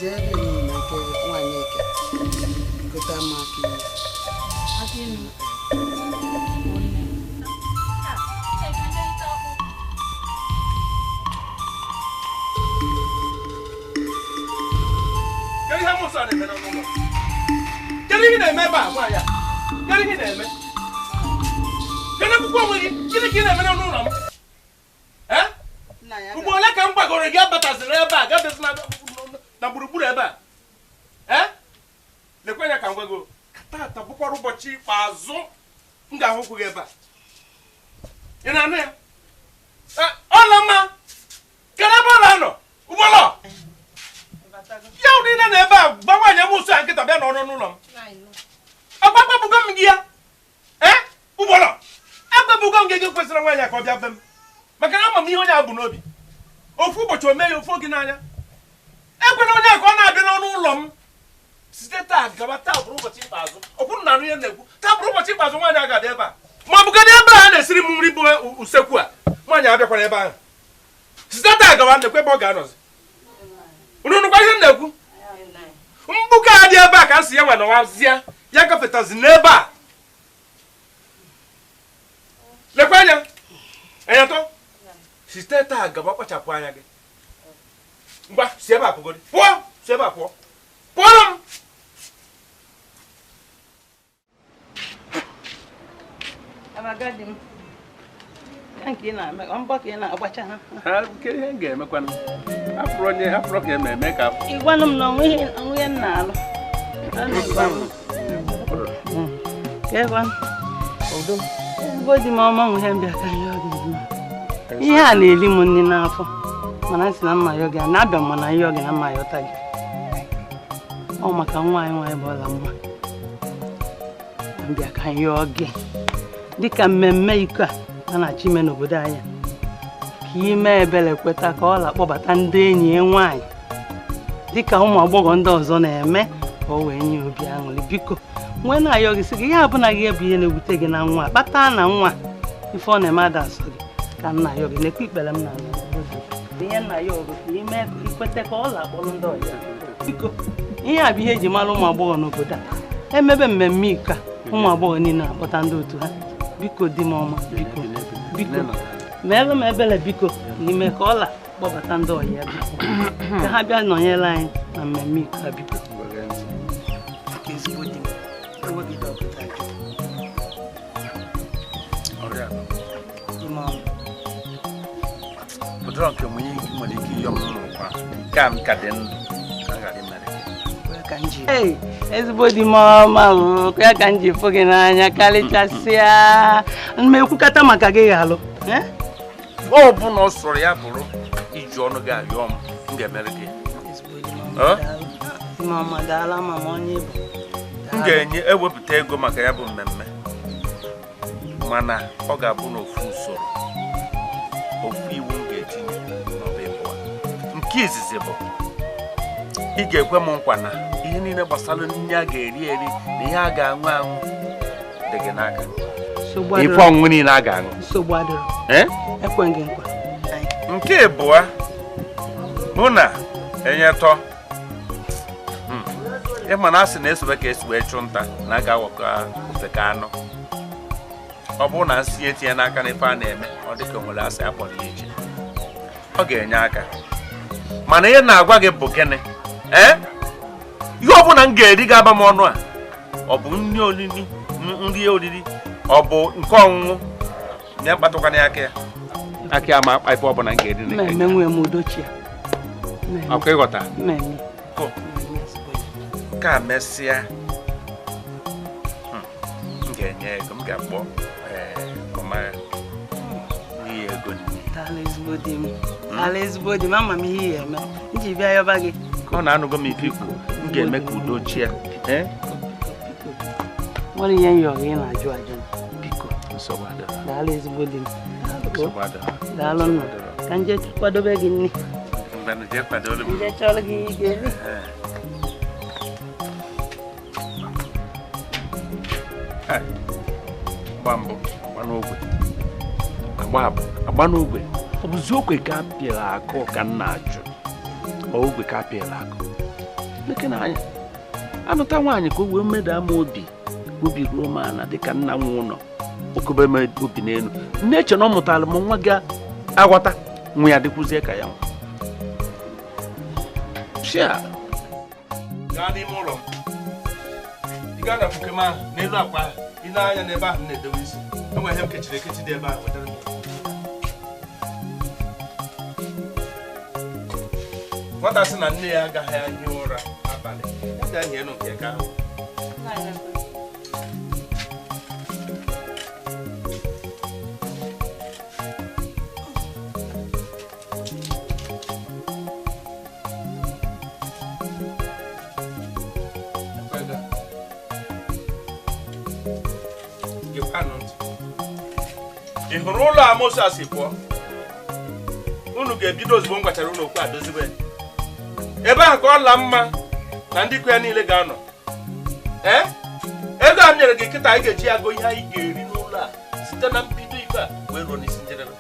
jee ebe niile na nke nwaanyị eke gote mma aka iwu Gịnị gị na-eme ebe a gwa ya? Gịnị gị na-eme? Gịnị akwụkwọ onwe gị? Gịnị ka ị na-eme n'ụlọ m? gafetaziri ebe a gafetaziri na gburugburu ebe a lekwenya ka ngwa go tata bụkwara ụbọchị ikpeazụ m ga-ahụkwu gị ebe a ị na-anụ ya ọla mma kere ebe ọla nọ ụgbọlọ ya ụdị ile na ebe a gba nwaanyị m ụsọ a nkịta bịa n'ọrụ n'ụlọ m agbagbabugo m gị ya ụgbọlọ agbabugo m gị ego kwesịrị nwaanyị ka ọ bịa be m maka na ama m ihe onye a bụ n'obi ofu ụbọchị o mee ya ofu oge n'anya ekwena onye a ka ọ na-abịa n'ọnụ ụlọ m site taa gaba taa bụrụ ụbọchị ikpeazụ ọkwụrụ na anụ ihe na-ekwu taa bụrụ ụbọchị ikpeazụ nwaanyị a ga-abịa ebe a ma ọ bụgodị ebe a na-esiri m nri bụ usekwu a nwaanyị abịakwara ebe ahụ site taa gaba na-ekwe ebe ọ ga-anọzi unu nụkwa ihe m na-ekwu mgbuka a dị ebe a ka m si ya nwa nọwazie ya gafetazi n'ebe a lekwa anya enyetọ site taa gaba kpachapụ anya gị ngwa si ebe a pụgodi pụọ si ebe a pụọ pụọrọ m agadi m nke ị na-eme mbọ ka ị na-agbacha ha ke ihe m ga-emekwanụ hapụrụ ka eme ka ịgwanụ m na onwe m na-alụ ezigbo di m ọma nwe ihe mbịa ka ihe a na-eli m nri n'afọ mana si na mma ya oge a na-abịa m mana ihe oge na mma ya ọta gị ọ maka nwaanyị bụ ọla mma mbịa ka ihe oge dịka mmemme iko a na-achọ ime n'obodo anyị ka ime ebele kweta ka ọ na-akpọbata ndị enyi ya nwaanyị dịka ụmụ agbọghọ ndị ọzọ na-eme ka o wee nye obi aṅụrị biko nwee na-ayọ gị sị gị ihe abụna gị bụ ihe na-ewute gị na nwa kpata na nwa ife ọ na-eme ada asọ gị ka nna ya gị na-ekwe ikpere m na ihe nna ya ọgụ ka ime ikweta ka ọ na-akpọrọ ndị ọzọ biko ihe a bụ ihe eji mara ụmụ agbọghọ n'obodo a emebe mmemme iko a ụmụ agbọghọ niile na-akpọta ndị otu ha biko di m ọma biko meere m ebele biko ime ka ọla kpọbata ndị ọyị ya biko ka ha bịa nọnyere anyị na mmemme iko a biko ezigbo di m ewegide ọpụta ụdịrọ nke nwere ike ịyọ m n'ụkwa ka m ka dị ndụ ka ghara imere ezigbo di m ọma ya ka m ji fụ gị n'anya karịchasịa m ekwukata maka gị ghalụ ọ bụ na ọ sọrọ ya bụrụ iji ọnụ gị ayọ m ga-emere gị m ga-enye ewepụta ego maka ya bụ mmemme mana ọ ga-abụ n'ofu usoro ofu iwu m ga-etinye n'ọba ịbụa nke izizi bụ ị ga-ekwe m nkwa na ihe niile gbasara nri a ga-eri eri na ihe a ga-aṅụ aṅụ dị gị n'aka ife ọṅụṅụ niile a ga-aṅụ nke ịbụa bụ na enyetọ ịma na asị na-esobe ka esi wee chụ nta na aga ofe ka anụ ọ bụrụ na nsị etinye n'aka n'ife a na-eme ọ dịka o nwere asị akpọrọ ya iche ọ ga-enye aka mana ihe na-agwa gị bụ gịnị ihe ọ bụla m ga-eri ga-aba m ọnụ a ọ bụ nri oriri ọ bụ nke ọṅụṅụ nye mkpatụkwana ya aka ya ma akpa ife ọ bụla m ga-eri ọkụ ịghọta ka mesịa m ga-enye ego m ga-akpọ n'ihi ego ezigbo di m ama m ihe ya eme iji bịa yọba gị ka ọ na-anụgo m ife ikwu m ga-eme ka udo chia nwere ihe nyọ gị na-ajụ ajụ biko daalụ ezigbo di m daalụ nna ka nje kwadobe gị nri nje chọrọ gị ị ga-eri gba mbụ agba n'ogwe ọ bụzi ogwe ka apịara akụ ka m na-ajụ ogwe ka apịara akụ leke na anya anụta nwaanyị ka o wee mmeda ama obi ruo m ana dịka nna nwe ụlọ okobe m obi n'elu nne eche na ọ mụtara m nwa ga aghọta nwa ya dịkwuzie ka ya nwa gaa n'ime ụlọ ị gaa na mkpuke m ahụ n'elu akwa ahụ ị na-anya n'ebe ahụ na-edowe isi enwere ihe m kechiri ekechi dị ebe ahụ wetara m nwata sị na nne ya agaghị ehi ụra abalị ya ga-ahie nụ nke ahụ ị hụrụ ụlọ a Moses pụọ unu ga-ebido ozugbo m gwachara unu okwu adozibe ebe ahụ ka ọ la mma na ndị ikwu ya niile ga-anọ ego a m nyere gị kịta anyị ga-eji ya go ihe anyị ga-eri n'ụlọ a site na mbido ife a wee ruo n'isi njedebe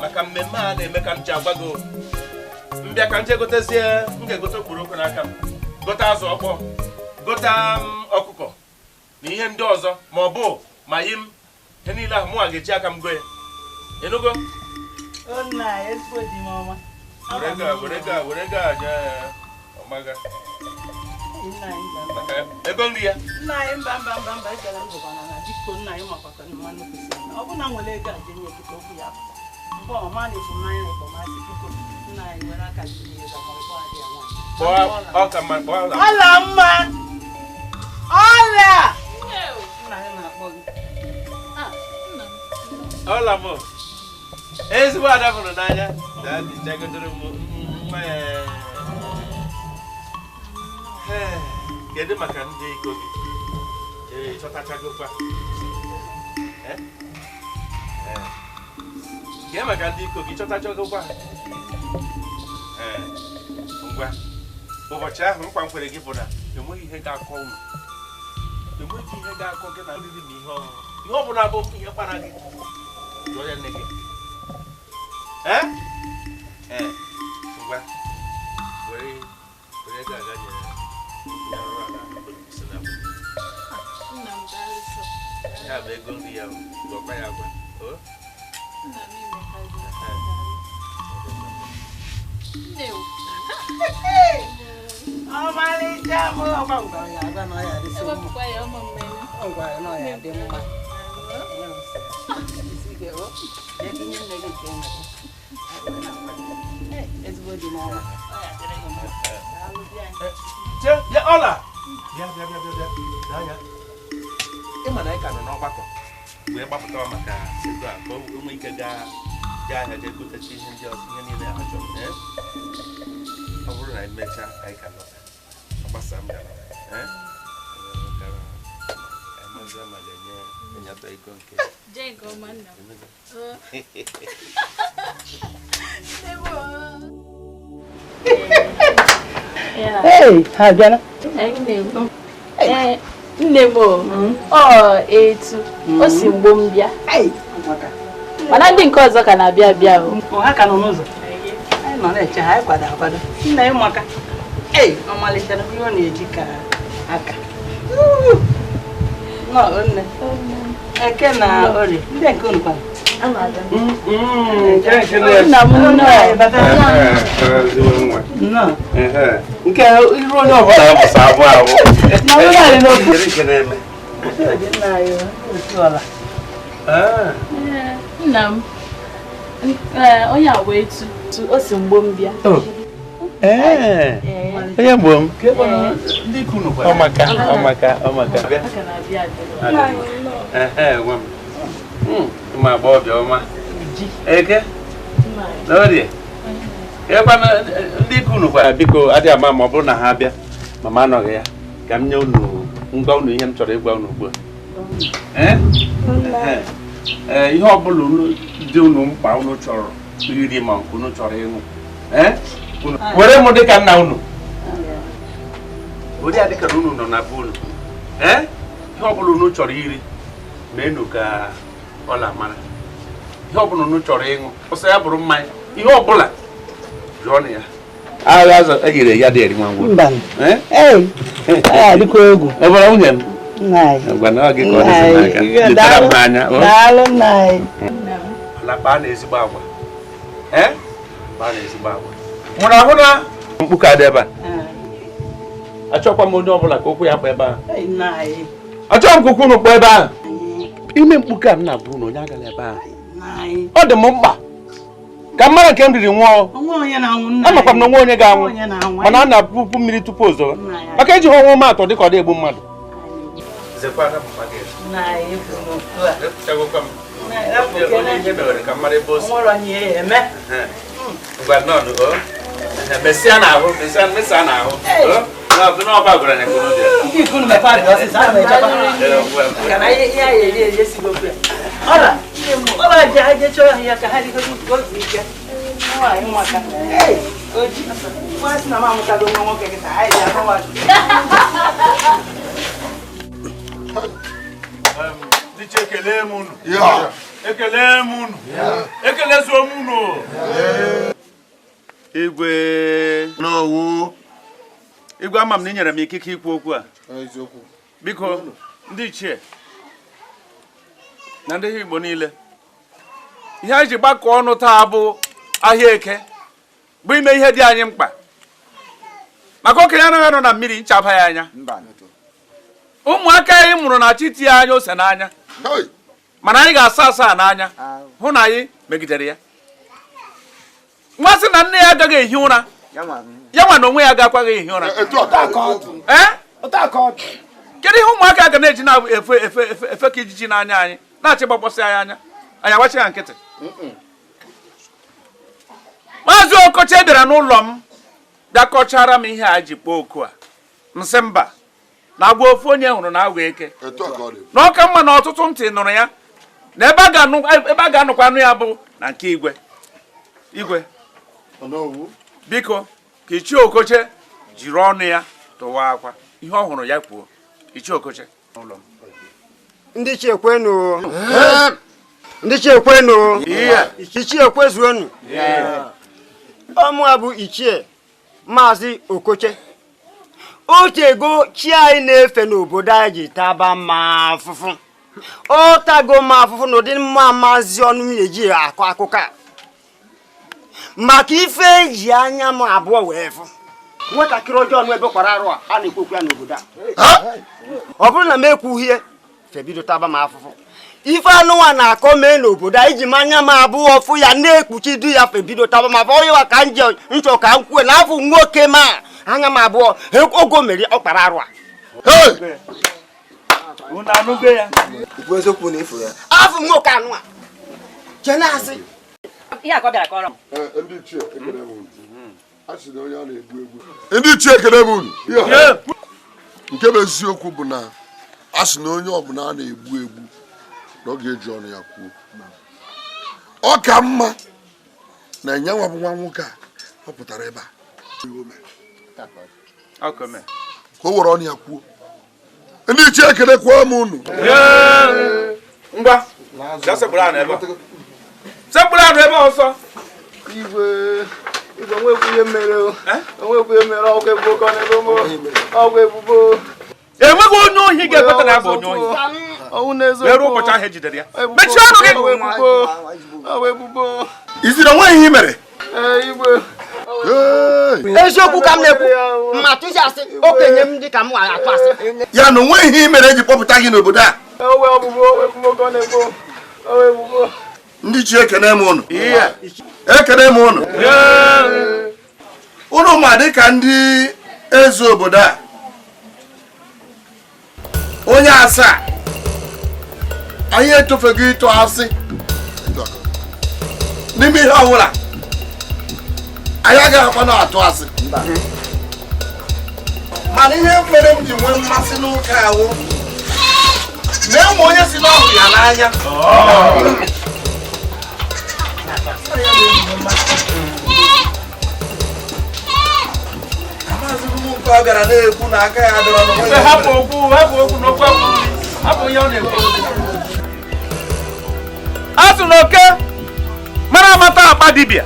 maka mmemme a na-eme ka m ji agwa gị mbịa ka m jee gotezie m ga-egote okporoko n'aka m gote azụ ọkpọ gote ọkụkọ na ihe ndị ọzọ ma ọ bụ ma yi m ihe niile ahụ mụnwa ga-eji aka m go ya ịnụgo were ga aja ọmaga maka ego nri ya ọla m ezigbo ada fụrụ n'anya kedu maka ndị iko gị chọtachagokwa gee maka ndị iko gị chọtachagokwa ngwa ụbọchị ahụ nkwa nkwere gị bụ na enweghị ihe ga-akọ unu enweghị ihe ga-akọ gị na nriri na ihe ọṅụṅụ ihe ọ bụla bụ ihe kpara gị jụọ ya nne gị ngwa were ga-aga nyere ya ọrụ ala si na ya bụ ego nri ya gọkwa ya agwa ọmalịcha m ọgwa ngwara ya agwa na ọ ya adịsị mma ọla bịa ịma na anyị ka nọ n'ọgbakọ wee gbapụtawa maka sedo a ka o nwee ike gaa ahịa jee gotecha ihe ndị ọzọ ihe niile ha chọrọ ọ bụrụ na anyị mechaa anyị ka nọ gbasa m gara ma ga-enye enyata ego nke ha abịala nne m ọ etu o si mgbo m bịa mana ndị nke ọzọ ka na-abịa abịa ha ka nọ n'ụzọ anyị nọ na-eche ha anyị kwado akwado nna ya ụmụaka ọ malitere ihe ọ na-eji ka aka nne eke na orie ndị nke unu kwara nke iru onye ọbụla ya bụsa abụ abụ nna m onye a wee tu o si mgbo m bịa onye mgbo m ọmaka ma agbọghọbịa ọma eke na orie ekwana ndị ikwu unu gwara biko adịghị ama ma ọ bụrụ na ha abịa mama anọghị ya ka m nye unu ngwa unu ihe m chọrọ ịgwa unu ugbu a ihe ọbụla dị unu mkpa unu chọrọ iri ma nke unu chọrọ ịṅụ were m dịka nna unu ori a dịka unu nọ na be unu ihe ọbụla unu chọrọ iri meenụ ka ọla mara ihe ọbụla unu chọrọ ịṅụ ọsọ ya bụrụ mmanya ihe ọbụla jụọ na ya agha azụ ejiri ya dị eri nwa ngwa mba adịkwa egwu ọbara nwunye m gwana gị ka ọ dịsị n'aka letara m n'anya daalụ nna anyị ala kpaa na ezigbo agwa kpaa na ezigbo agwa nwere ahụ na mkpuke dị ebe a achọkwa m onye ọbụla ka okwu ya kpọ ebe ahụ achọghị m ka okwu unu kpọ ebe ahụ ime mkpuke a m na-abụ na onye agala ebe ahụ ọ dị m mkpa ka mara nke m riri nwụọ amakwa m na nwa onye ga-anwụ mana a na-apụpụ mmiri tupu ozo maka iji hụ nwa matụ dịka ọ dị egbu mmadụ Igwe ama m na inyere m ikike ikwu okwu a biko ndị ichie na ndị Igbo niile ihe anyị ji gbakọ ọnụ taa bụ ahịa eke bụ ime ihe dị anyị mkpa maka okenye anaghị anọ na mmiri nchaba ya anya ụmụaka anyị mụrụ na chi tie anya ose n'anya mana anyị ga-asa asa n'anya hụ na anyị megidere ya nwa sị na nne ya agaghị ehi ụra ya nwa na onwe ya agakwaghị ehi ụra kedu ihe ụmụaka ga na-eji na-efe ka ijiji n'anya anyị na-achị gbakpọsị anyị anya anyị agbachi ya nkịtị Maazị Okoche bịara n'ụlọ m bịa kọchara m ihe a ji kpọọ oku a nsị mba na agwa ofu onye hụrụ na agwa eke na ọka mma na ọtụtụ ntị nụrụ ya na ebe a ga-anụkwa anụ ya bụ na nke igwe biko ka Ichie Okoche jiri ọnụ ya tụwa akwa ihe ọ hụrụ ya kwuo. Ichie Okoche n'ụlọ m. Ndị Chiekwenụ Ichie Ekwezuonu ọmụ bụ Ichie Maazị Okoche otego chi anyị na-efe n'obodo anyị ji taba ma afụfụ ọ tago ma afụfụ n'ụdị mma maazị ọnụ eji akọ akụkọ maka ife eji anya m abụọ wee fụ nwatakịrị ọjọọ ọnụ ebe kwara arụ a na-ekwekwu ya n'obodo a ọ bụrụ na m ekwuhie febido taba ma afụfụ ife anụnwa na-akọ mee n'obodo a iji manya m abụọ fụ ya na-ekpuchi du ya febido taba ma afọ onye ka nje nchọ ka m kwue na afọ nwoke ma anya m abụọ ogo mere ọ kpara arụ a afọ nwoke anụ a jee asị ihe akọ bịara kọrọ m ndị Ichie ekele m unu nke bụ eziokwu bụ na a sị na onye ọbụla a na-egbu egbu na ọ ga-eji ọnụ ya kwuo ọ ka mma na enyanwa bụ nwa nwoke a ọ pụtara ebe a ka o were ọnụ ya kwuo. Ndị Ichie ekele kwa m unu ngwa sekpụrụ anụ ebe ọsọ igwe nwekwu ihe mere ọgwụ ebubo ọgwụ ebubo enweghị onye ohi ga-ekweta na abụ onye ohi were ụbọchị ahụ ejidere ya mechie ọnụ ebubo iziri onwe ihe mere eziokwu ka m na-ekwu ma tụzi asị okenye m dị ka m atụ asị ya na onwe ihe mere eji kpọpụta gị n'obodo a. Ndị Ichie ekene m unu unu ma dịka ndị eze obodo a onye asaa anyị etofego ịtụ asị n'ime ihe ọbụla anyị agaghị akwa na atụ asị mana ihe mere m ji nwee mmasị n'ụka ahụ na-enwe onye si n'ọhụ ya n'anya Maazị nke ọ gara na-ekwu na aka ya dọrọ n'onwe ya. Hapụ okwu n'okwu hapụ ihe ọ na-ekwu. A sị na oke mara amata akpa dibịa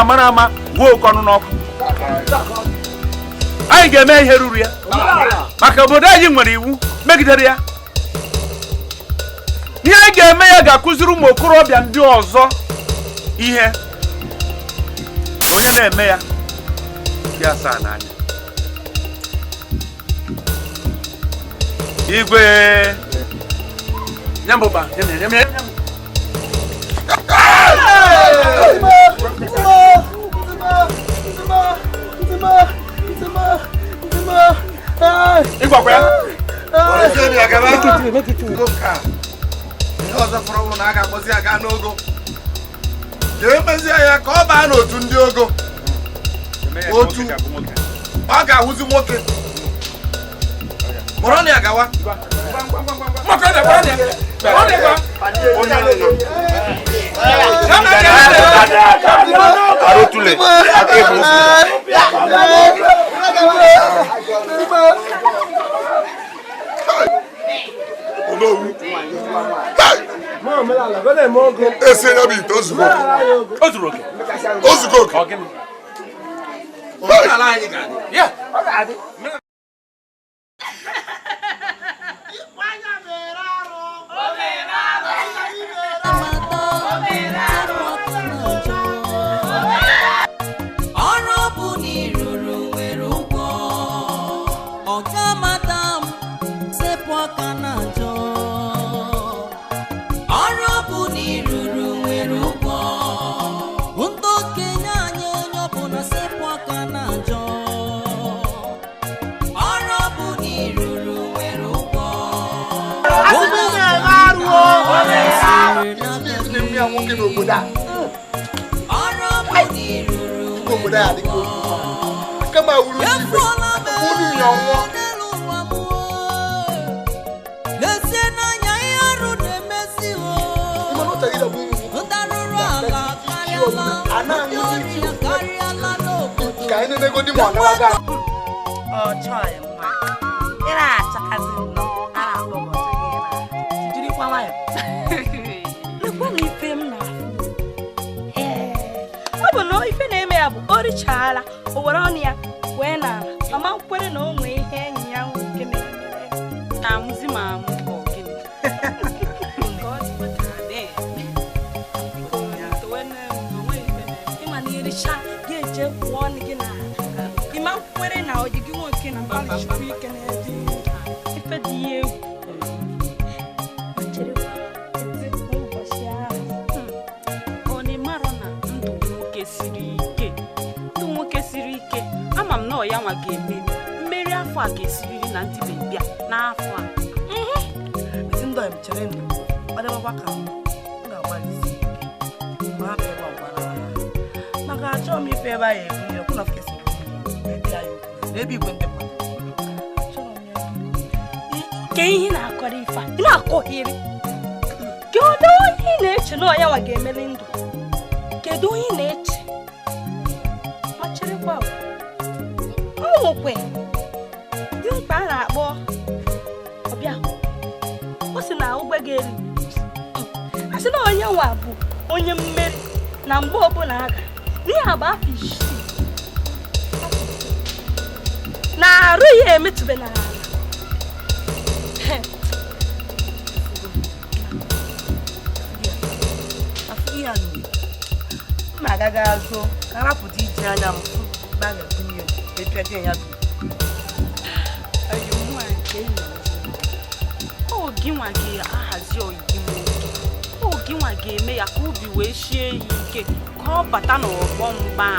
mara ama wuo oke ọnụ n'ọkụ. Anyị ga-eme ihe ruru ya maka obodo anyị nwere iwu megidere ya. Ihe anyị ga-eme ya ga-akụziri ụmụ okorobịa ndị ọzọ ihe onye na-eme ya ya saa n'anya. Igwe nyambụba ya ka ọ baa n'otu ndị ogo otu ọ ga-awụzi nwoke mụrụ na ya gawa ese ya bụ ite ozugbo nwoke n'obodo a obodo a dịka kama wuru ibe wuru ya ọnwụ lezie n'anya ihe ọrụ na-emesi ka anyị na-ego dị ma ọ gawaga ife na-eme ya bụ o richala o were ọnụ ya wee na mama kwere na o nwee ihe enyi ya nwoke na-emere na amụzi ma amụ bụ gịnị ịma na iricha ga-eje kwụọ ọnụ gị na ịma kwere na ọdị gị nwoke na gbalịchukwu ike na-ede ife dị ya egwu ya nwa ga-eme mmeri afọ a ga-esiriri na ndị bebia n'afọ a ezi ndị ọyị chere ndụ ọ dịbakwa ka m ga-agbalịsi ma hapụ ebe ọgbara maka achọọ m ife ebe anyị ebu ya kwụna fkesi ebe igwe ndị mmadụ ke ihe na-akọrọ ife a ị na-akọghịrị kedu onye ị na-eche na ọya nwa ga-emeri ndụ kedu onye ị na-eche ma cherekwa nwekwe dị mkpa a na-akpọ ọbịa ọ sị na ụgbọ ga-eri asị na onye nwa bụ onye mmeri na mgbe ọbụla aga n'ihe agba afọ isii na arụ ya emetụbe n'ala m agaghị azụ ka arapụta iji anya m oge nwa ga-ahazi oge nwa ga-eme ya ka obi wee shie ya ike ka ọ bata n'ọgbọ mgba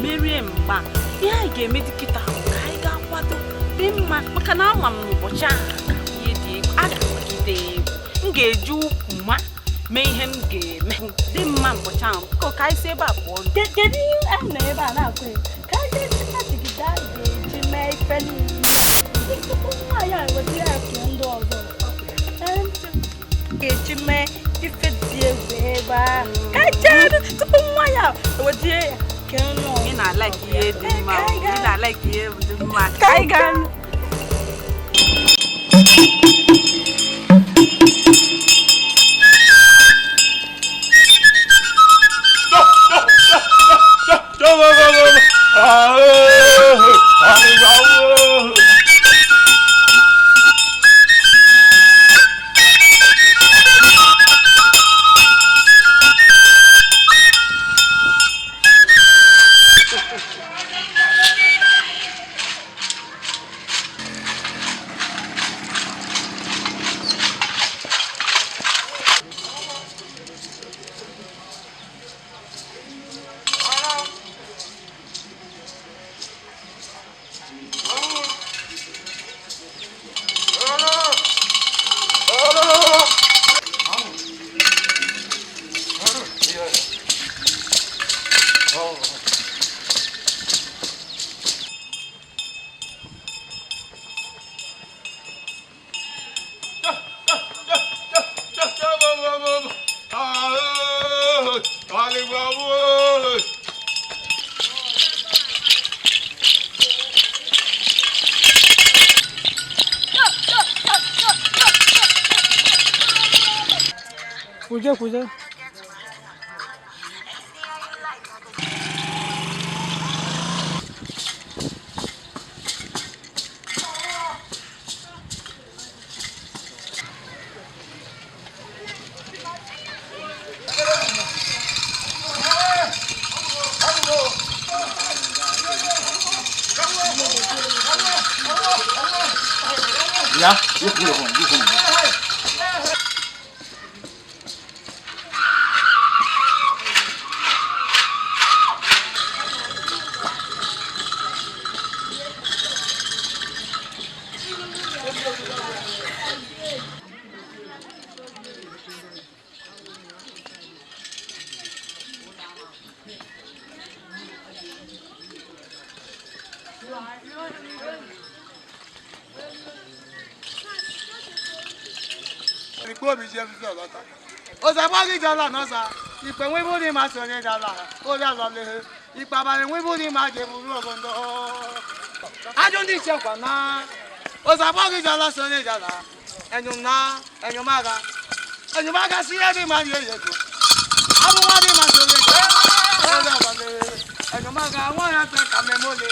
merie mgba ihe anyị ga-eme dịkịta ka anyị ga-akwado dị mma maka na ama m n'ụbọchị ahụ ihe dị egwu a ga-akwagide egwu m ga-eji ukwu ma mee ihe m ga-eme dị mma ụbọchị ahụ ka anyị si ebe a pụọ kedu ihe a nọ ebe a na-akụ ka anyị ga-ejigide anyị ga-eji mee ife niile nwaanyị a weta ya kee ndị ọzọ ga-eji mee ife dị egwu ebe ahụ ka anyị chere tupu nwaanyị a weta ya kee ndị ọzọ ị na-alaiki ihe dị mma ị na-alaiki ihe dị mma ka anyị gaa Kuje. Ya, you Ozabagi jala nosa, ipe wibudi masonye jala, oja zalehe, ipabale wibudi majebulu ogondo. Ajundi chekwa na, ozabagi jala sonye jala, enyumaga siya di manje yego. Abu wadi masonye jala, oja zalehe, enyumaga wana peka memole.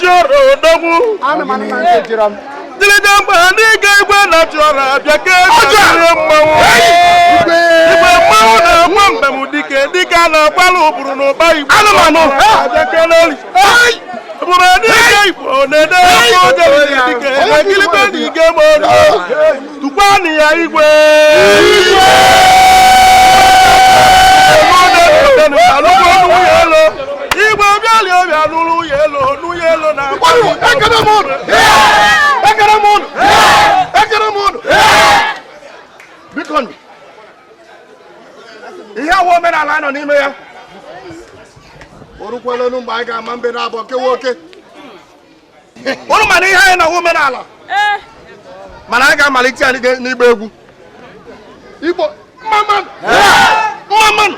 chọrọ odogwu dịrịda mgbe ha n'ịga igwe na chọrọ abịa ka ejire mmanwụ igwe mmanwụ na-agwa mbem dike a na-akwala ụbụrụ n'ụba igbo abịa keleli ebube n'ike igbo na-ede oge dike ekilibe na ige ma ọnụ tukwanụ ya igwe igwe bịali obi anụrụ nwunye elo na biko ihe awụ omenala nọ n'ime ya orukwela olu mgbe anyị ga-ama mbe na-abụ kewa oke ụrụ mana ihe anyị na-awụ omenala mana anyị ga-amalite ya n'igba egwu igbo mmamanụ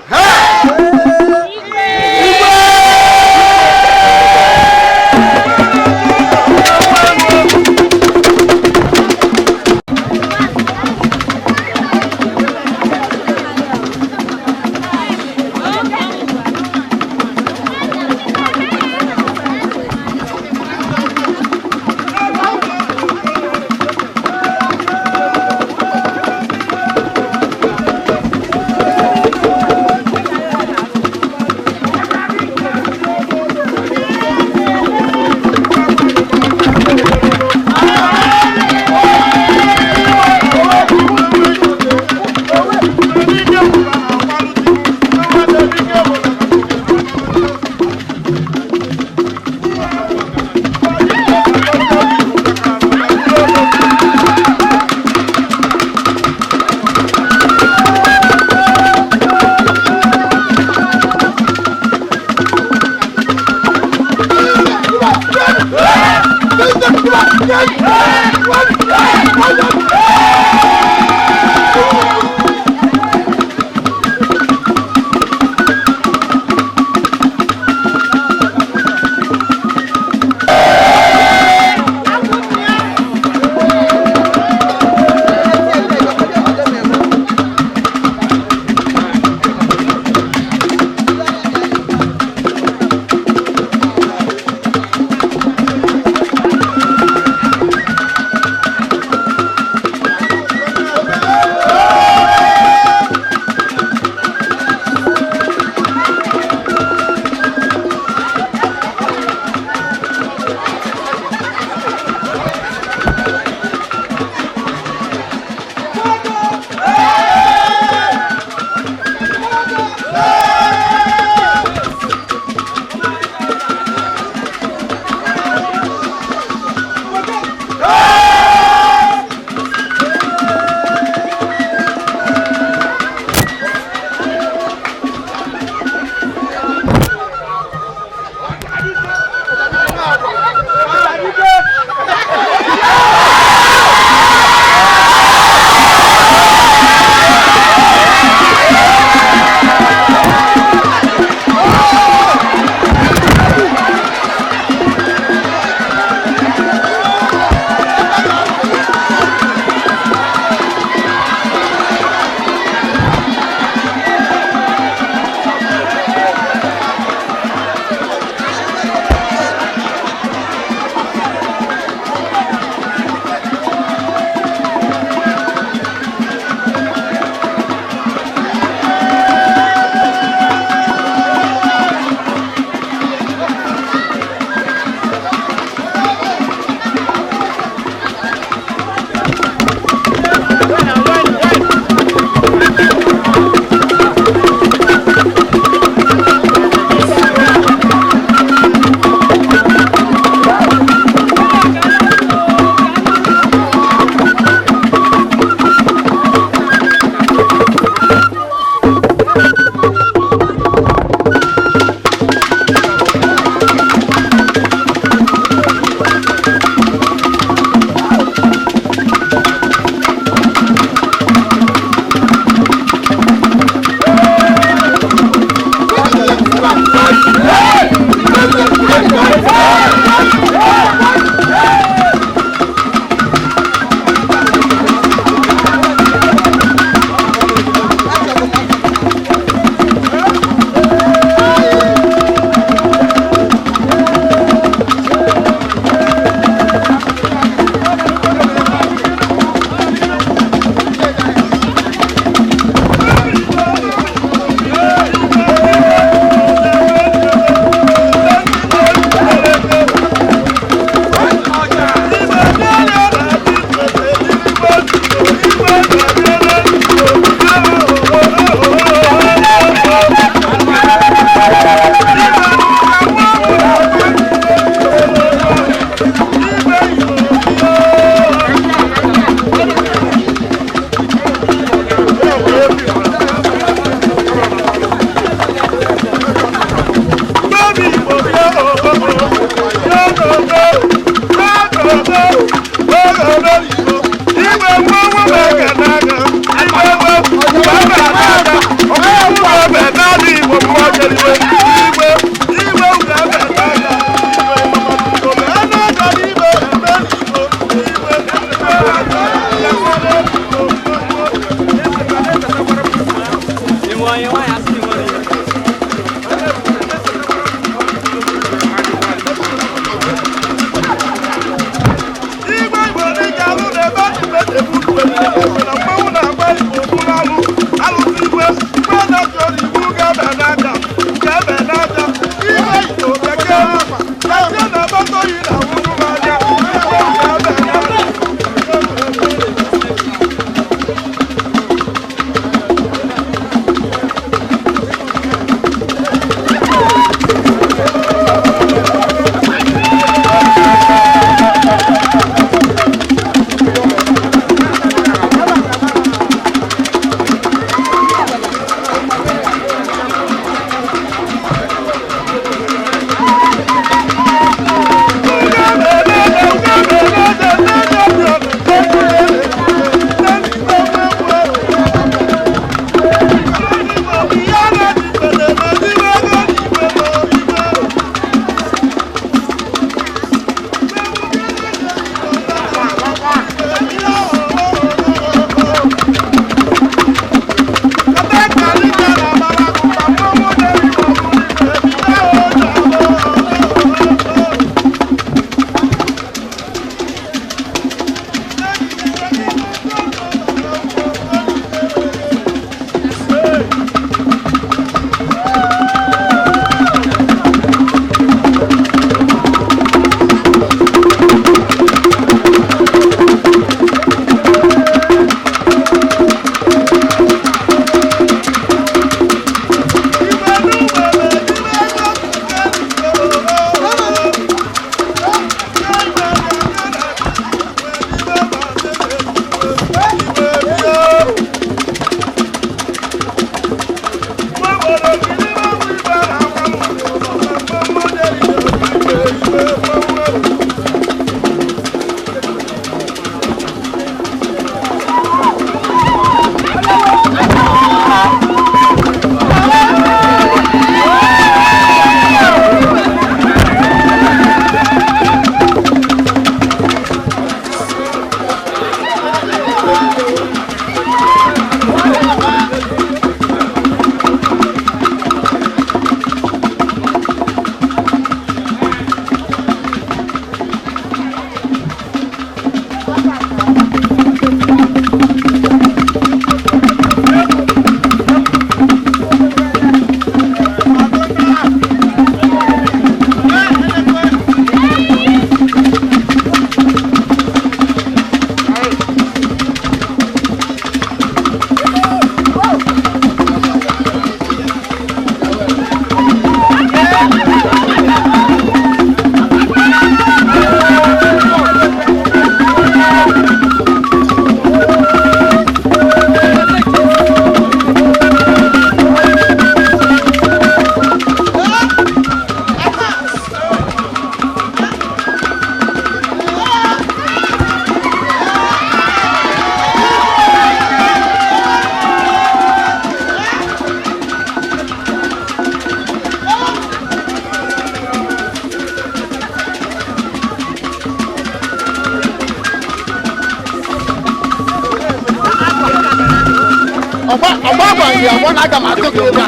ọgbagba ndị agba na aga m atụ gị ebe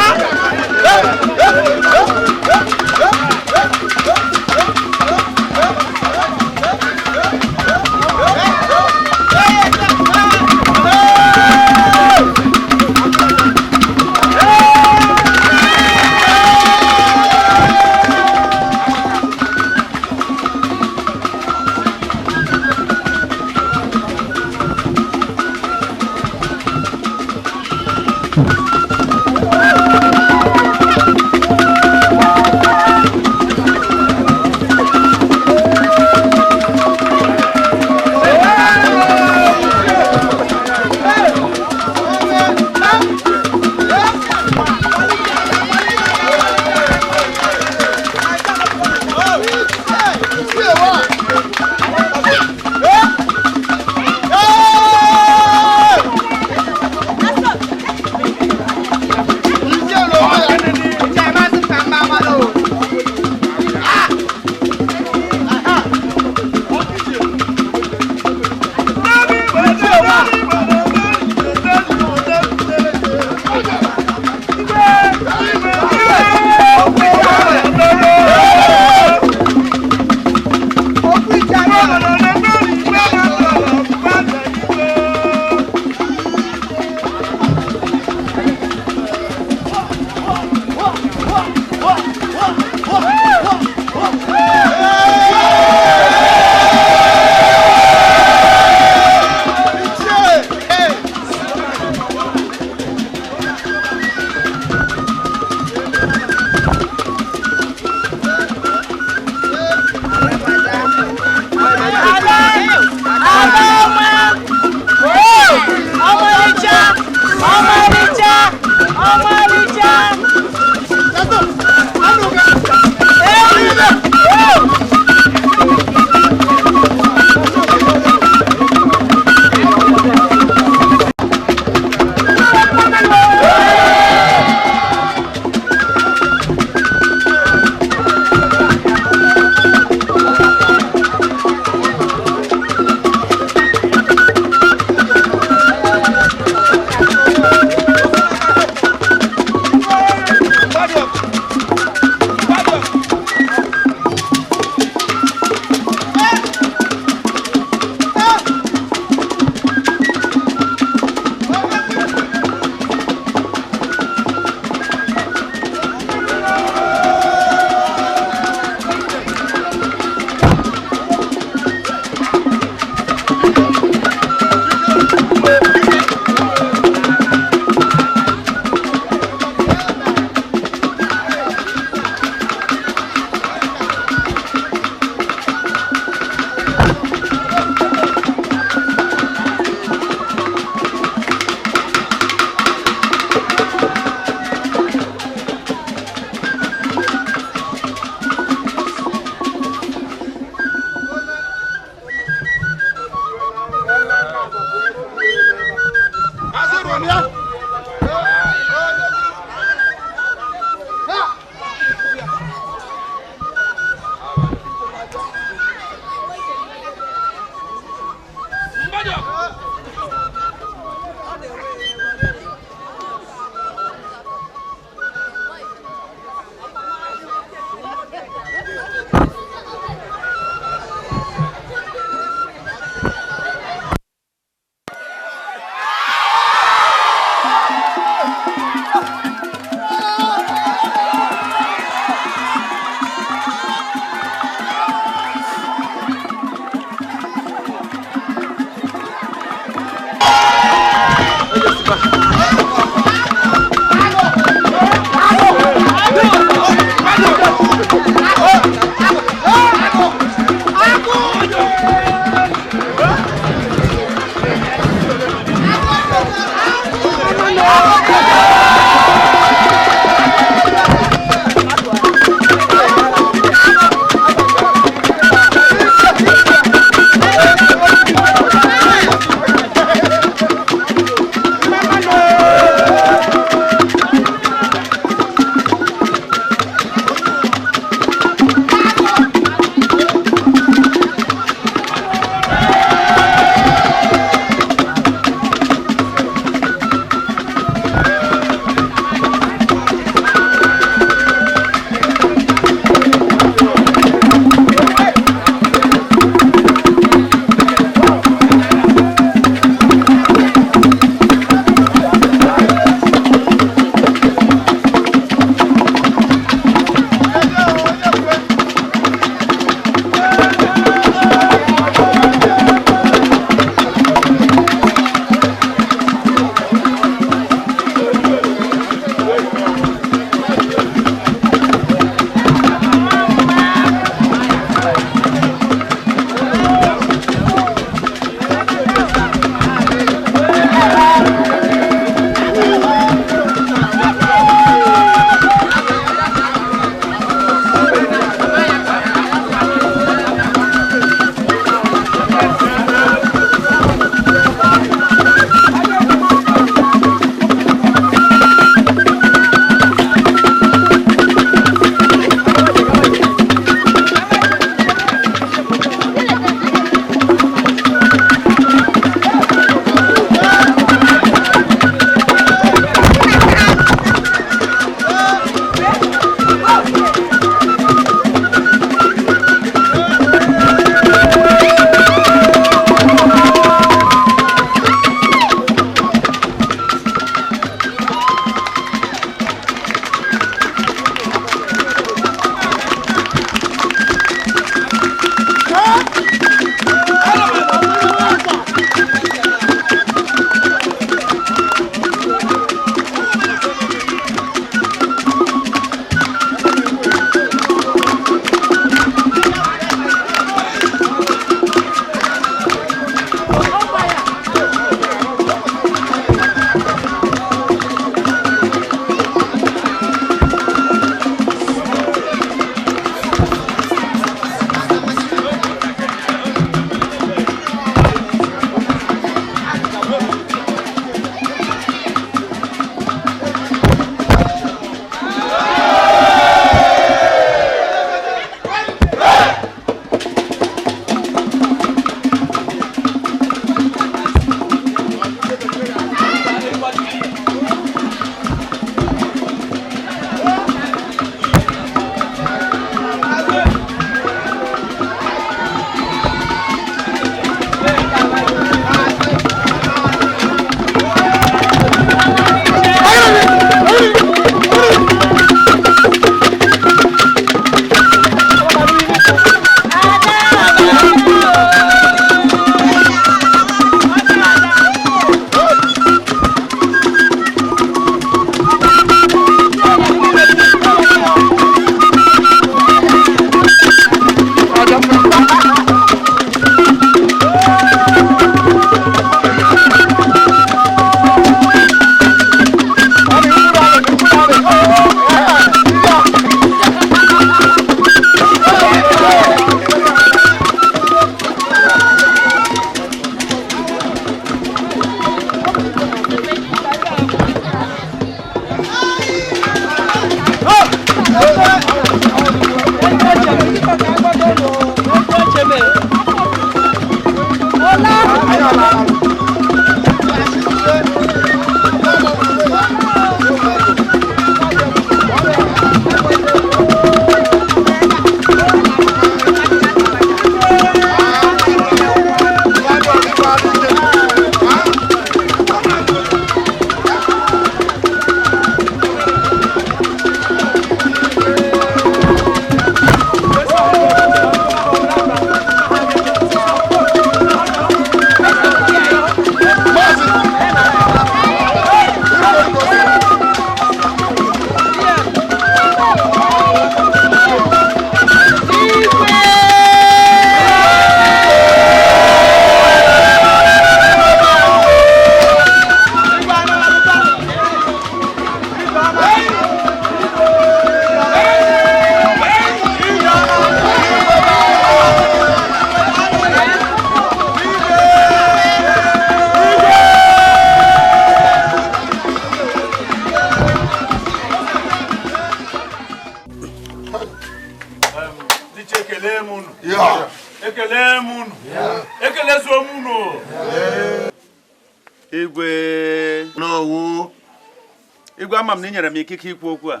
Igwe ama m na inyere m ikike ikwu okwu a.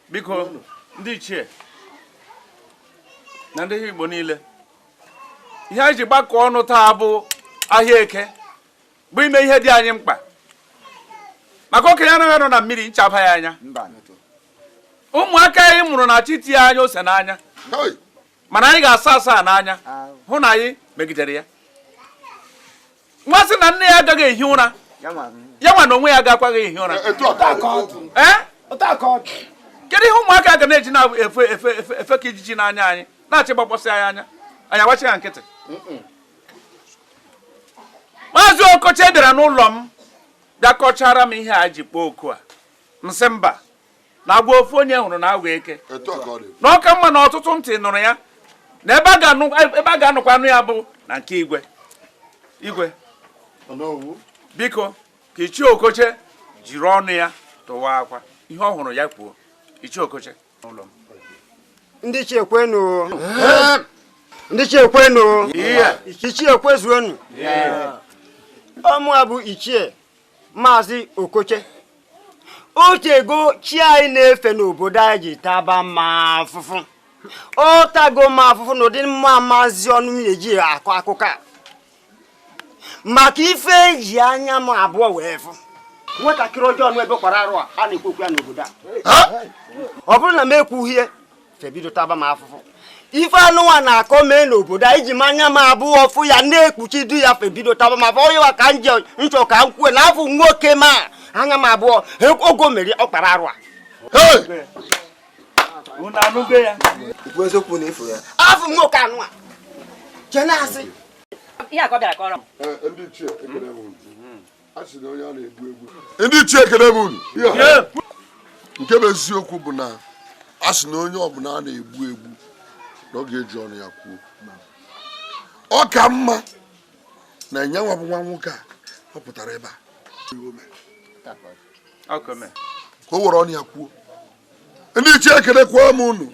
Biko ndị ichie na ndị Igbo niile, ihe anyị ji gbakọ ọnụ taa bụ ahịa eke bụ ime ihe dị anyị mkpa maka okenye anaghị anọ na mmiri nchaba ya anya. Ụmụaka anyị mụrụ na chi tie anya ose n'anya, mana anyị ga-asa asa n'anya hụ na anyị megidere ya. Nwa sị na nne ya agaghị ehi ụra, ya nwa na onwe ya agakwaghị ehi ụra. Kedu ihe ụmụaka ga na-eji na-efe ka ijiji n'anya anyị na-achị gbakpọsị anyị anya, anyị agbachi ha nkịtị. Maazị Okochi bịara n'ụlọ m bịa kọchara m ihe a ji kpọọ oku a, nsị mba na agwa ofu onye hụrụ na agwa eke na ọka mma na ọtụtụ ntị nụrụ ya, na ebe a ga-anụkwa anụ ya bụ na nke igwe. Biko ka Ichie Okochi jiri ọnụ ya tụwa akwa ihe ọ hụrụ ya kwuo. Ichie Okochi n'ụlọ m. Ndị Chiekwenụ, ndị Chiekwenụ, Ichie Ekwezuonu. Ọmụ bụ Ichie Maazị Okochi. Otego chi anyị na-efe n'obodo anyị ji taba ma afụfụ. Ọ tago ma afụfụ n'ụdị mma Maazị ọnụ m eji akọ akụkọ a. Maka ife eji anya m abụọ wee fụ. Nwatakịrị ọjọọ nụ ebe kwara arụ a na-ekwekwu ya n'obodo a. Ọ bụrụ na m ekwughị ihe, febido taba m afụfụ. Ife anụnwa na-akọ mee n'obodo a iji manya m abụọ fụ ya na-ekpuchi du ya febido taba m afọ. Onye wa ka nchọ ka m kwue na afọ nwoke ma anya m abụọ ogo mere ọ kpara arụ a. Unu anụgo ya? Ikwu eziokwu na ifo ya. Afọ nwoke anụ a. Jenasị. Ihe a ka ọ bịara kọrọ m. Ndị Ichie ekele m unu. A sị na onye a na-egbu egbu. Ndị Ichie ekele m unu. Nke bụ eziokwu bụ na a sị na onye ọbụla a na-egbu egbu na ọ ga-eji ọnụ ya kwuo. Ọ ka mma na enyanwa bụ nwa nwoke a ọ pụtara ebe a. Ka o were ọnụ ya kwuo. Ndị Ichie ekelekwa m unu.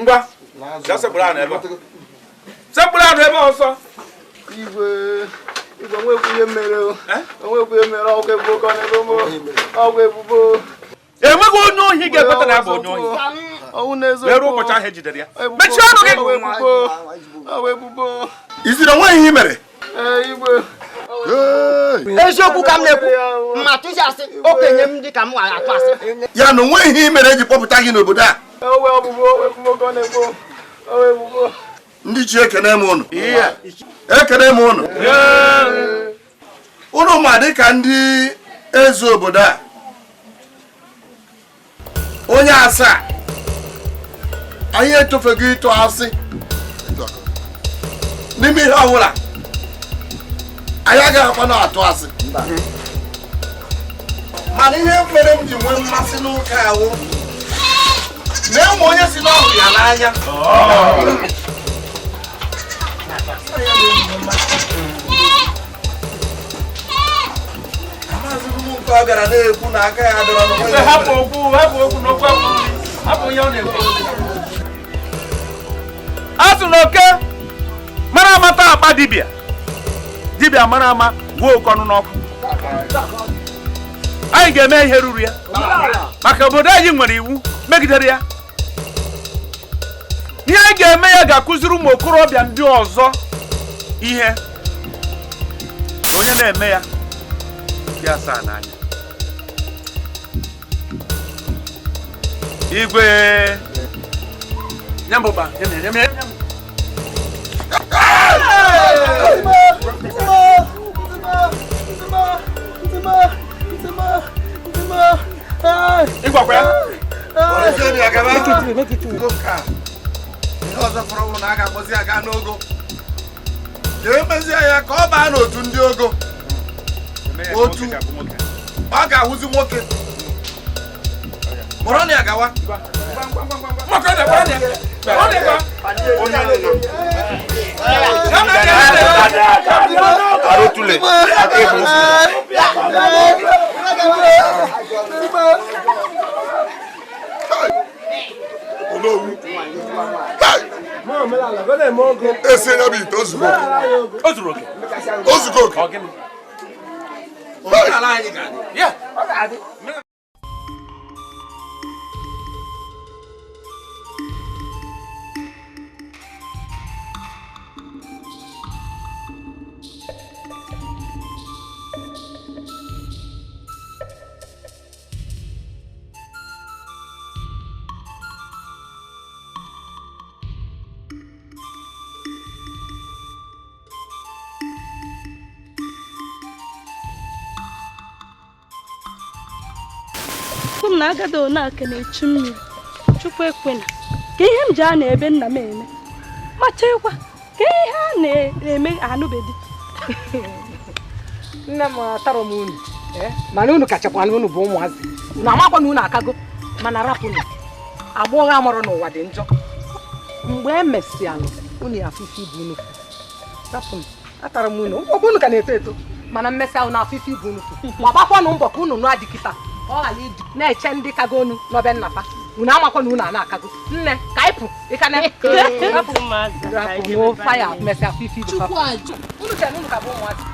Ngwa, gaa sekpụrụ anụ ebe a. Sekpụrụ anụ ebe ọsọ. Igwe nwekwu ihe mere ọgwụ ebubo ka ọ na-ebe ọgwụ ebubo. Enweghị onye ohi ga-ekweta na ya bụ onye ohi. Were ụbọchị ahụ ejidere ya. Mechie ọnụ gị. Ọgwụ ebubo. Isi na onweghị ihe mere. Igwe. Eziokwu ka m na-ekwu ma tụzi asị okenye m dị ka m atụ asị. Ya na onweghị ihe mere eji kpọpụta gị n'obodo a. Ndị Ichie ekene m unu. Ekene m unu. Unu ma dị ka ndị eze obodo a. Onye asaa anyị etofego ịtụ asị n'ime ihe ọbụla. Anyị agaghị akwa na atụ asị. Mana ihe mere m ji nwee mmasị n'ụka awụ na-enwe onye si n'ọhụ ya n'anya. Maazị Ụmụnke ọ bịara na-ekwu na aka ya dọrọ n'onwe ya. Hapụ okwu n'okwu hapụ ihe ọ na-ekwu. A sị na oke mara amata akpa dibịa mara ama gwuo oke ọnụ n'ọkụ. Anyị ga-eme ihe ruru ya maka obodo anyị nwere iwu megidere ya. Ihe anyị ga-eme ya ga-akụziri ụmụ okorobịa ndị ọzọ ihe. Onye na-eme ya ya saa n'anya. Igwe nyambụba ịgwakwa ya ihe ọzọ fọrọ na a ga-akpọzi aga n'ogo ga-emezi ya ka ọ baa n'otu ndị ogo otu ọ ga-ahụzi nwoke mụrụ na ya gawa esi ya bụ ite ozugbo oke. na agada onaka na-echu mmiri chukwu ekwena ka ihe m ji a na-ebe nna m eme machekwa ka ihe a na-eme anụbedi. Nne m atara m unu mana unu kachakwa na unu bụ ụmụazị unu amakwa na unu akago mana rapụnụ agbọghọ amụrụ n'ụwa dị njọ mgbe e mesịalụ unu ya afịfị ibu unu rapụnụ atara m unu ụgbọ unu ka na-eto eto mana mmesịa unu afịfị ibu unu gbakwanụ mbọ ka unu nụ adịkịta ọ ghara ịdị na-eche ndị kago unu n'obe nnata unu amakwa na unu a na-akago nne ka ịpụ rapụ faya mesịa afịfị ibu unu chere unu ka bụ ụmụazị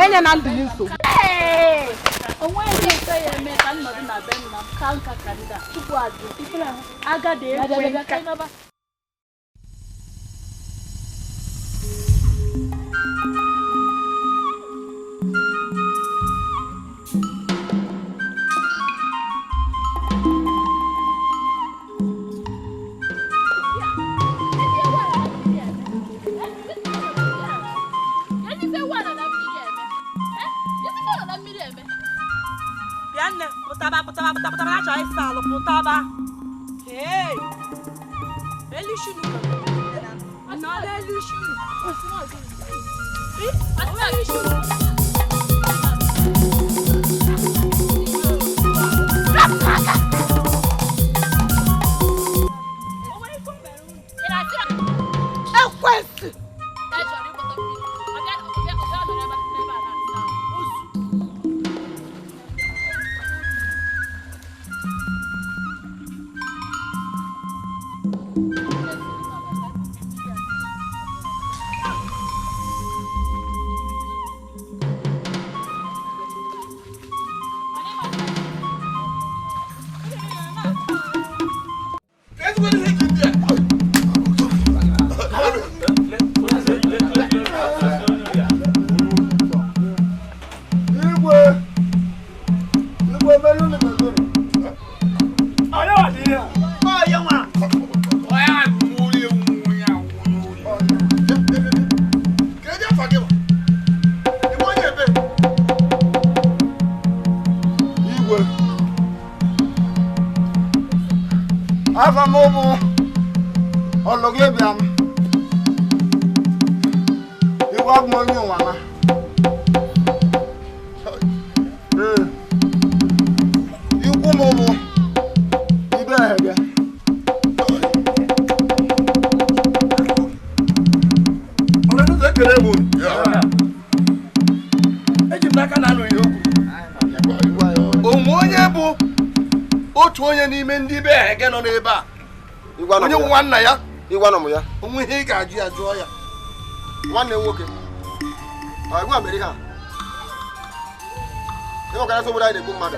enye na ndụ gị nsogbu. Onweghị ike ya eme ka nnọdụ na be nna m ka nka karịda tupu ajụ agadi ekwe nka. Putaba. Hey. Elishu no. No elishu. Onye nwanna ya onwe ihe ị ga-ajụ ya jụọ ya nwanne nwoke gwa mere ha ịnwekara obodo anyị na-egbu mmadụ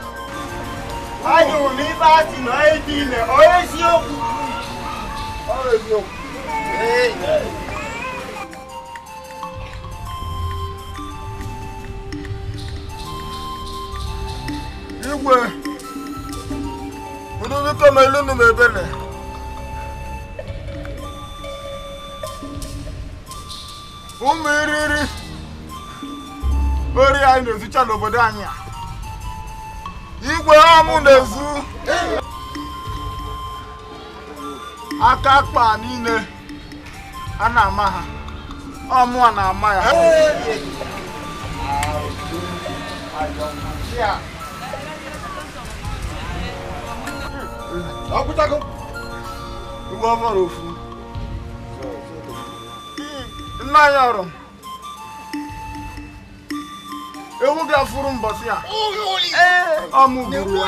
anyị hụrụ na ife asị na onye dị ime onye eziokwu igwe udubiko m elu nụ m ebele ụmụ iriri ori anyị na-ezucha n'obodo anyị a igwe amụ na-ezu aka akpa niile a na-ama ha ọmụ a na-ama ya ọkụtago igwe ọfọrọ ofu nna anyị ọrụ ewu ga-afụrụ mbọsị a ọmụ gburu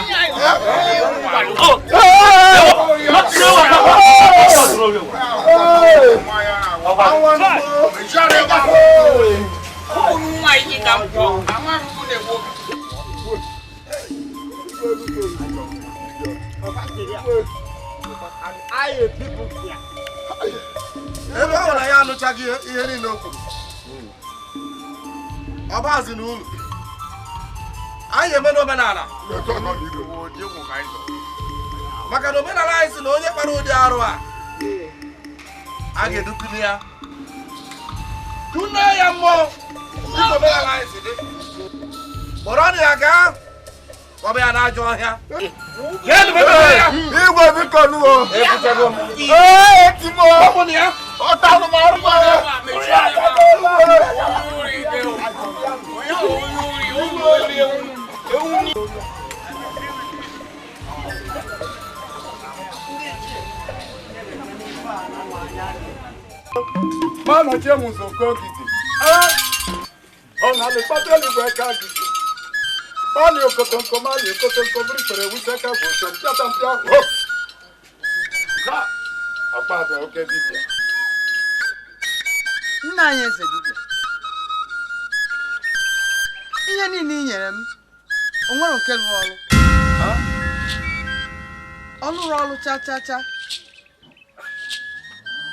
ebe ọ na ya anụchaghị ihe niile o kwuru ọbazi na unu anyị eme n'omenala maka na omenala anyị si na onye kpara ụdị arụ a ga-edukunu ya tune ya mmụọ dịka omenala anyị si dị kpọrọ na ya gaa kpọba ya n'ajọ ọhịa igwe biko nuo etimo ọtanụ m ọrụ Mano, temos um coquete. Ona le patele we ka gidi. Pani o koton komali, koton kobri pere wi seka go so piatam pia. Ha. Apa be o ke dibia. Nna anyị eze dibia. Ihe niile I nyere m, o nwere nke lụrụ ọrụ. Ọ lụrụ ọrụ cha cha cha.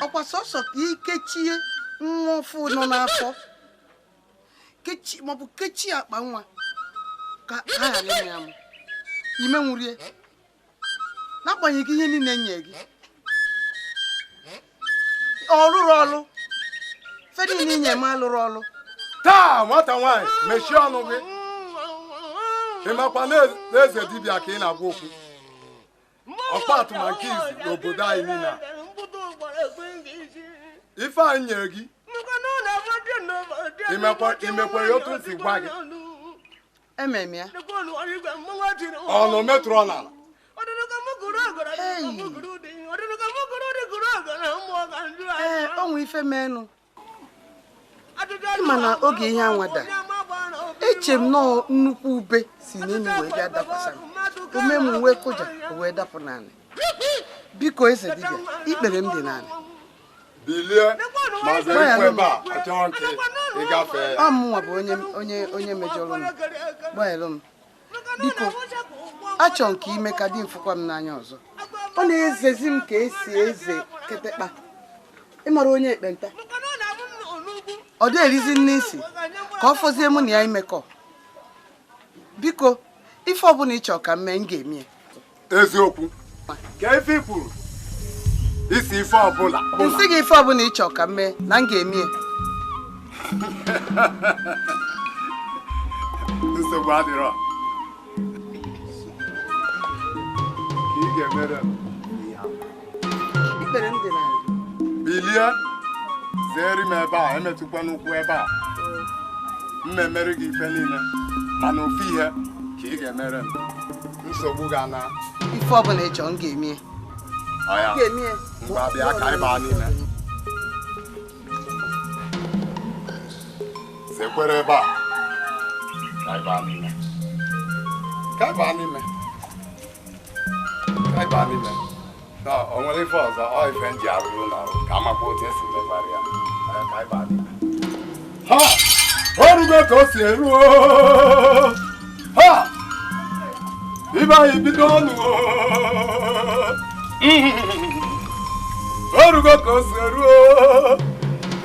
Ọkwa sọsọ ka ikechie nwa ofu nọ n'afọ. Kechi maọbụ kechie akpa nwa ka ha ghara ime ya mụ. Ime nwurie. N'agbanyeghị ihe niile nye gị. Ọ rụrụ ọrụ. Fedi niile nye m alụrụ ọrụ. Taa nwata nwanyị mechie ọnụ gị. Ị makwa na eze dibịa ka ị na-agwa okwu. Ọkpa atụma nke izi n'obodo anyị niile a. Ife anyị nyere gị imekwa ya otu nsi gwa gị ememe ya ọnụ metụrụ n'ala o nwe ife menụ ịma na oge ihe anwada eche m nọọ nnukwu ube si n'elu wee bịa dakwasa m ome m wee kụja wee dapụ n'ala biko eze dibịa ikpere m dị n'ala bilie ma zere ebe a achọrọ nke ịgafe ọ mụnwa bụ onye mejọrọ m gbaghara m biko achọ nke ime ka dị mfụkwa m n'anya ọzọ ọ na-ezezi m ka esi eze ketekpa ịmara onye ekpenta ọ dị erizi nne isi ka ọ fọzie mụ na ya imekọ biko ife ọbụla ịchọ ka m mee m ga-eme eziokwu ka ife kwuru isi ife ọbụla nsị gị ife ọbụla ịchọ ka m mee na m ga-eme nsogbu adịrọ ị ga-emere ikpere m dị n'ala bilie zere m ebe a emetụkwa n'ụkwụ ebe a m na-emere gị ife niile mana ofu ihe ka ị ga-emere m nsogbu ga na ife ọbụla ịchọ m ga-eme ngwa bịa ka anyị baa n'ime sekwere ebe a ka anyị baa n'ime ka anyị baa n'ime ka anyị baa n'ime o nwere ife ọzọ ọ ife m ji arụrụ n'ọrụ ka amakwa otu esi mekwara ya ka anyị baa n'ime Ha! Orugo ka o si eruo! Ha! Ibe anyị bido ọnụ! Orugo ka o si eruo!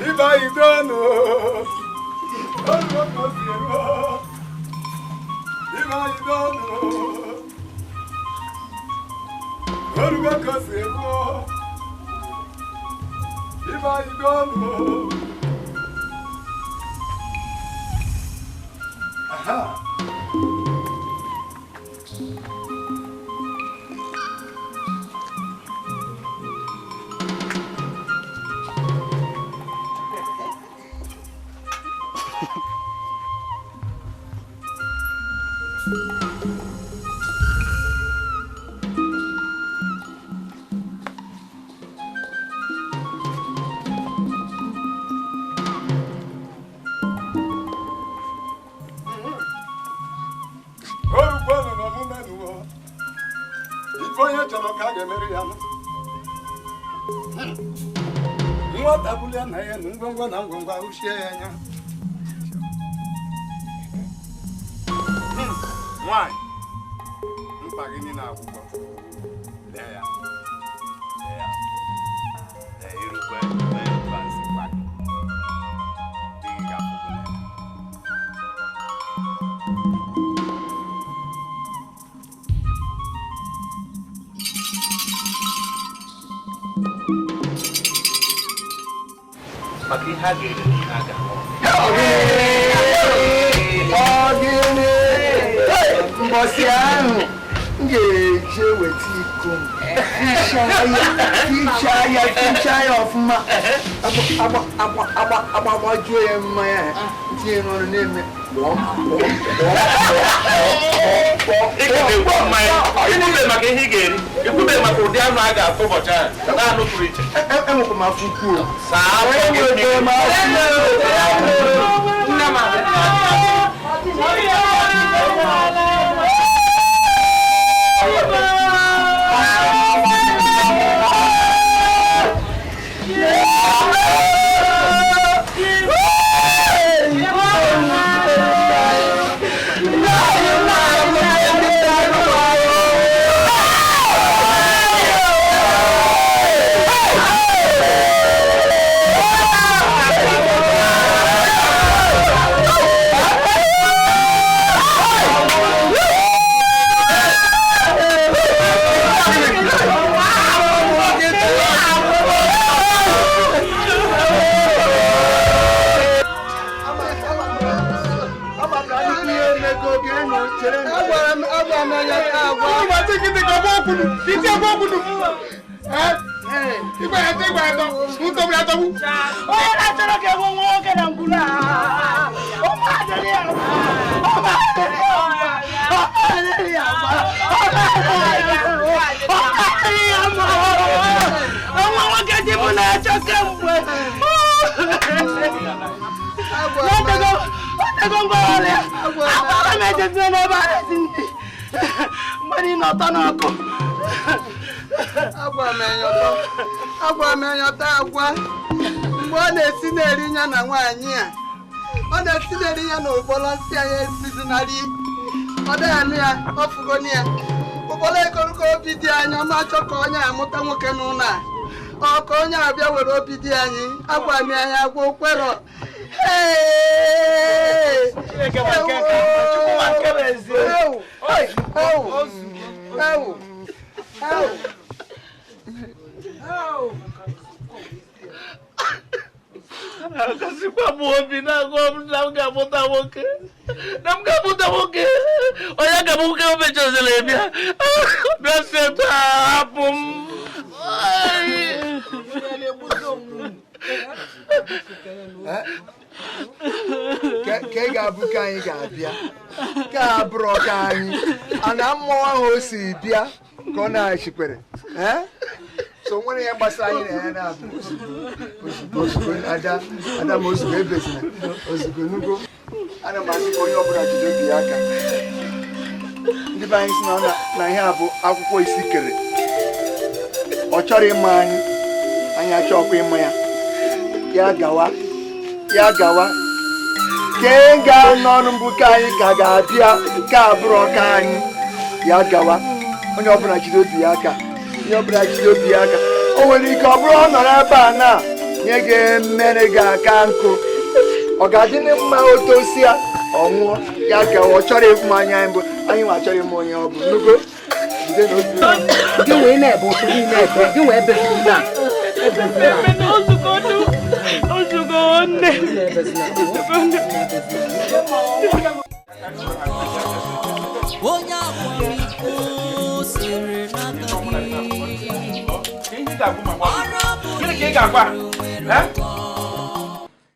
Ibe anyị bido ọnụ! Orugo ka o si eruo! Ibe anyị bido ọnụ! Orugo ka o si eruo! Ibe anyị bido ọnụ! Aha! Nwata bulia na ya ngwangwa na ngwangwa ushie ya nya. Nwanyị mkpa gị niile akwụkwọ. Lee ya. Lee ya. Lee irukwe fansi kwak. Dị gị ga-akwụkwọ ya. Maka ihe a ga-ere n'ihe a ga-ahụ. Mbọsị ahụ m ga-eje weta iko m fichaa ya ọfụma agbajuo ya mmanya tinye n'ọnụ na-eme Ikwube maka ihe ị ga-eri, ikwube maka ụdị anụ a ga-atụ ụbọchị ahụ, na-anụ pụrụ iche. Enwekwa m afọ ukwu. Agwa m enyọta agwa mgbe ọ na-esi na-eri ya na nwaanyị a ọ na-esi na-eri ya na ụkpọrọ nsị ya esizinarị ọ dịghị ya ọfụgoni ya ụkpọrọ ekoroko obi dị anya ma chọ ka onye amụta nwoke n'ụlọ a ọ ka onye abịa were obi dị anyị agwa m anya agwa ụkwero Akasikwa muobi na ngom namga muta woke. Namga muta woke. Oya gabuke obechozele bia. Biaseta apum. Ke ga-abụka anyị ga-abịa ka abụrụ ka anyị ana mmụọ ahụ o si bịa ka ọ na-achikwere so nwere ya gbasara anyị na ya na-abụ ozugbo ada m ozugbo ebezina ozugbo nugo ana m asị ka onye ọbụla jide obi ya aka ndị be anyị si na ihe a bụ akwụkwọ isi kere ọ chọrọ ịma anyị achọkwa ịma ya ya gawa ga n'ọnụ mbụ ka anyị ka ga-abịa ka abụrụ ọka anyị ya gawa onye ọbụla jide obi ya aka o nwere ike ọ bụrụ ọ nọrọ ebe a na nye ga-emere gị aka nkụ ọ ga-adị mma otosi ya ọ nwụọ ya gawa ọ chọrọ ịfụ anya anyị mbụ anyị nwa chọrọ ịma onye ọ bụ nugo jide n'obi gị wee na-ebe otu gị na-ebe gị wee ebe na Ozugo nne. Onye akwamiko siri n'aka gị. Gịnị ka ị ga-agwa?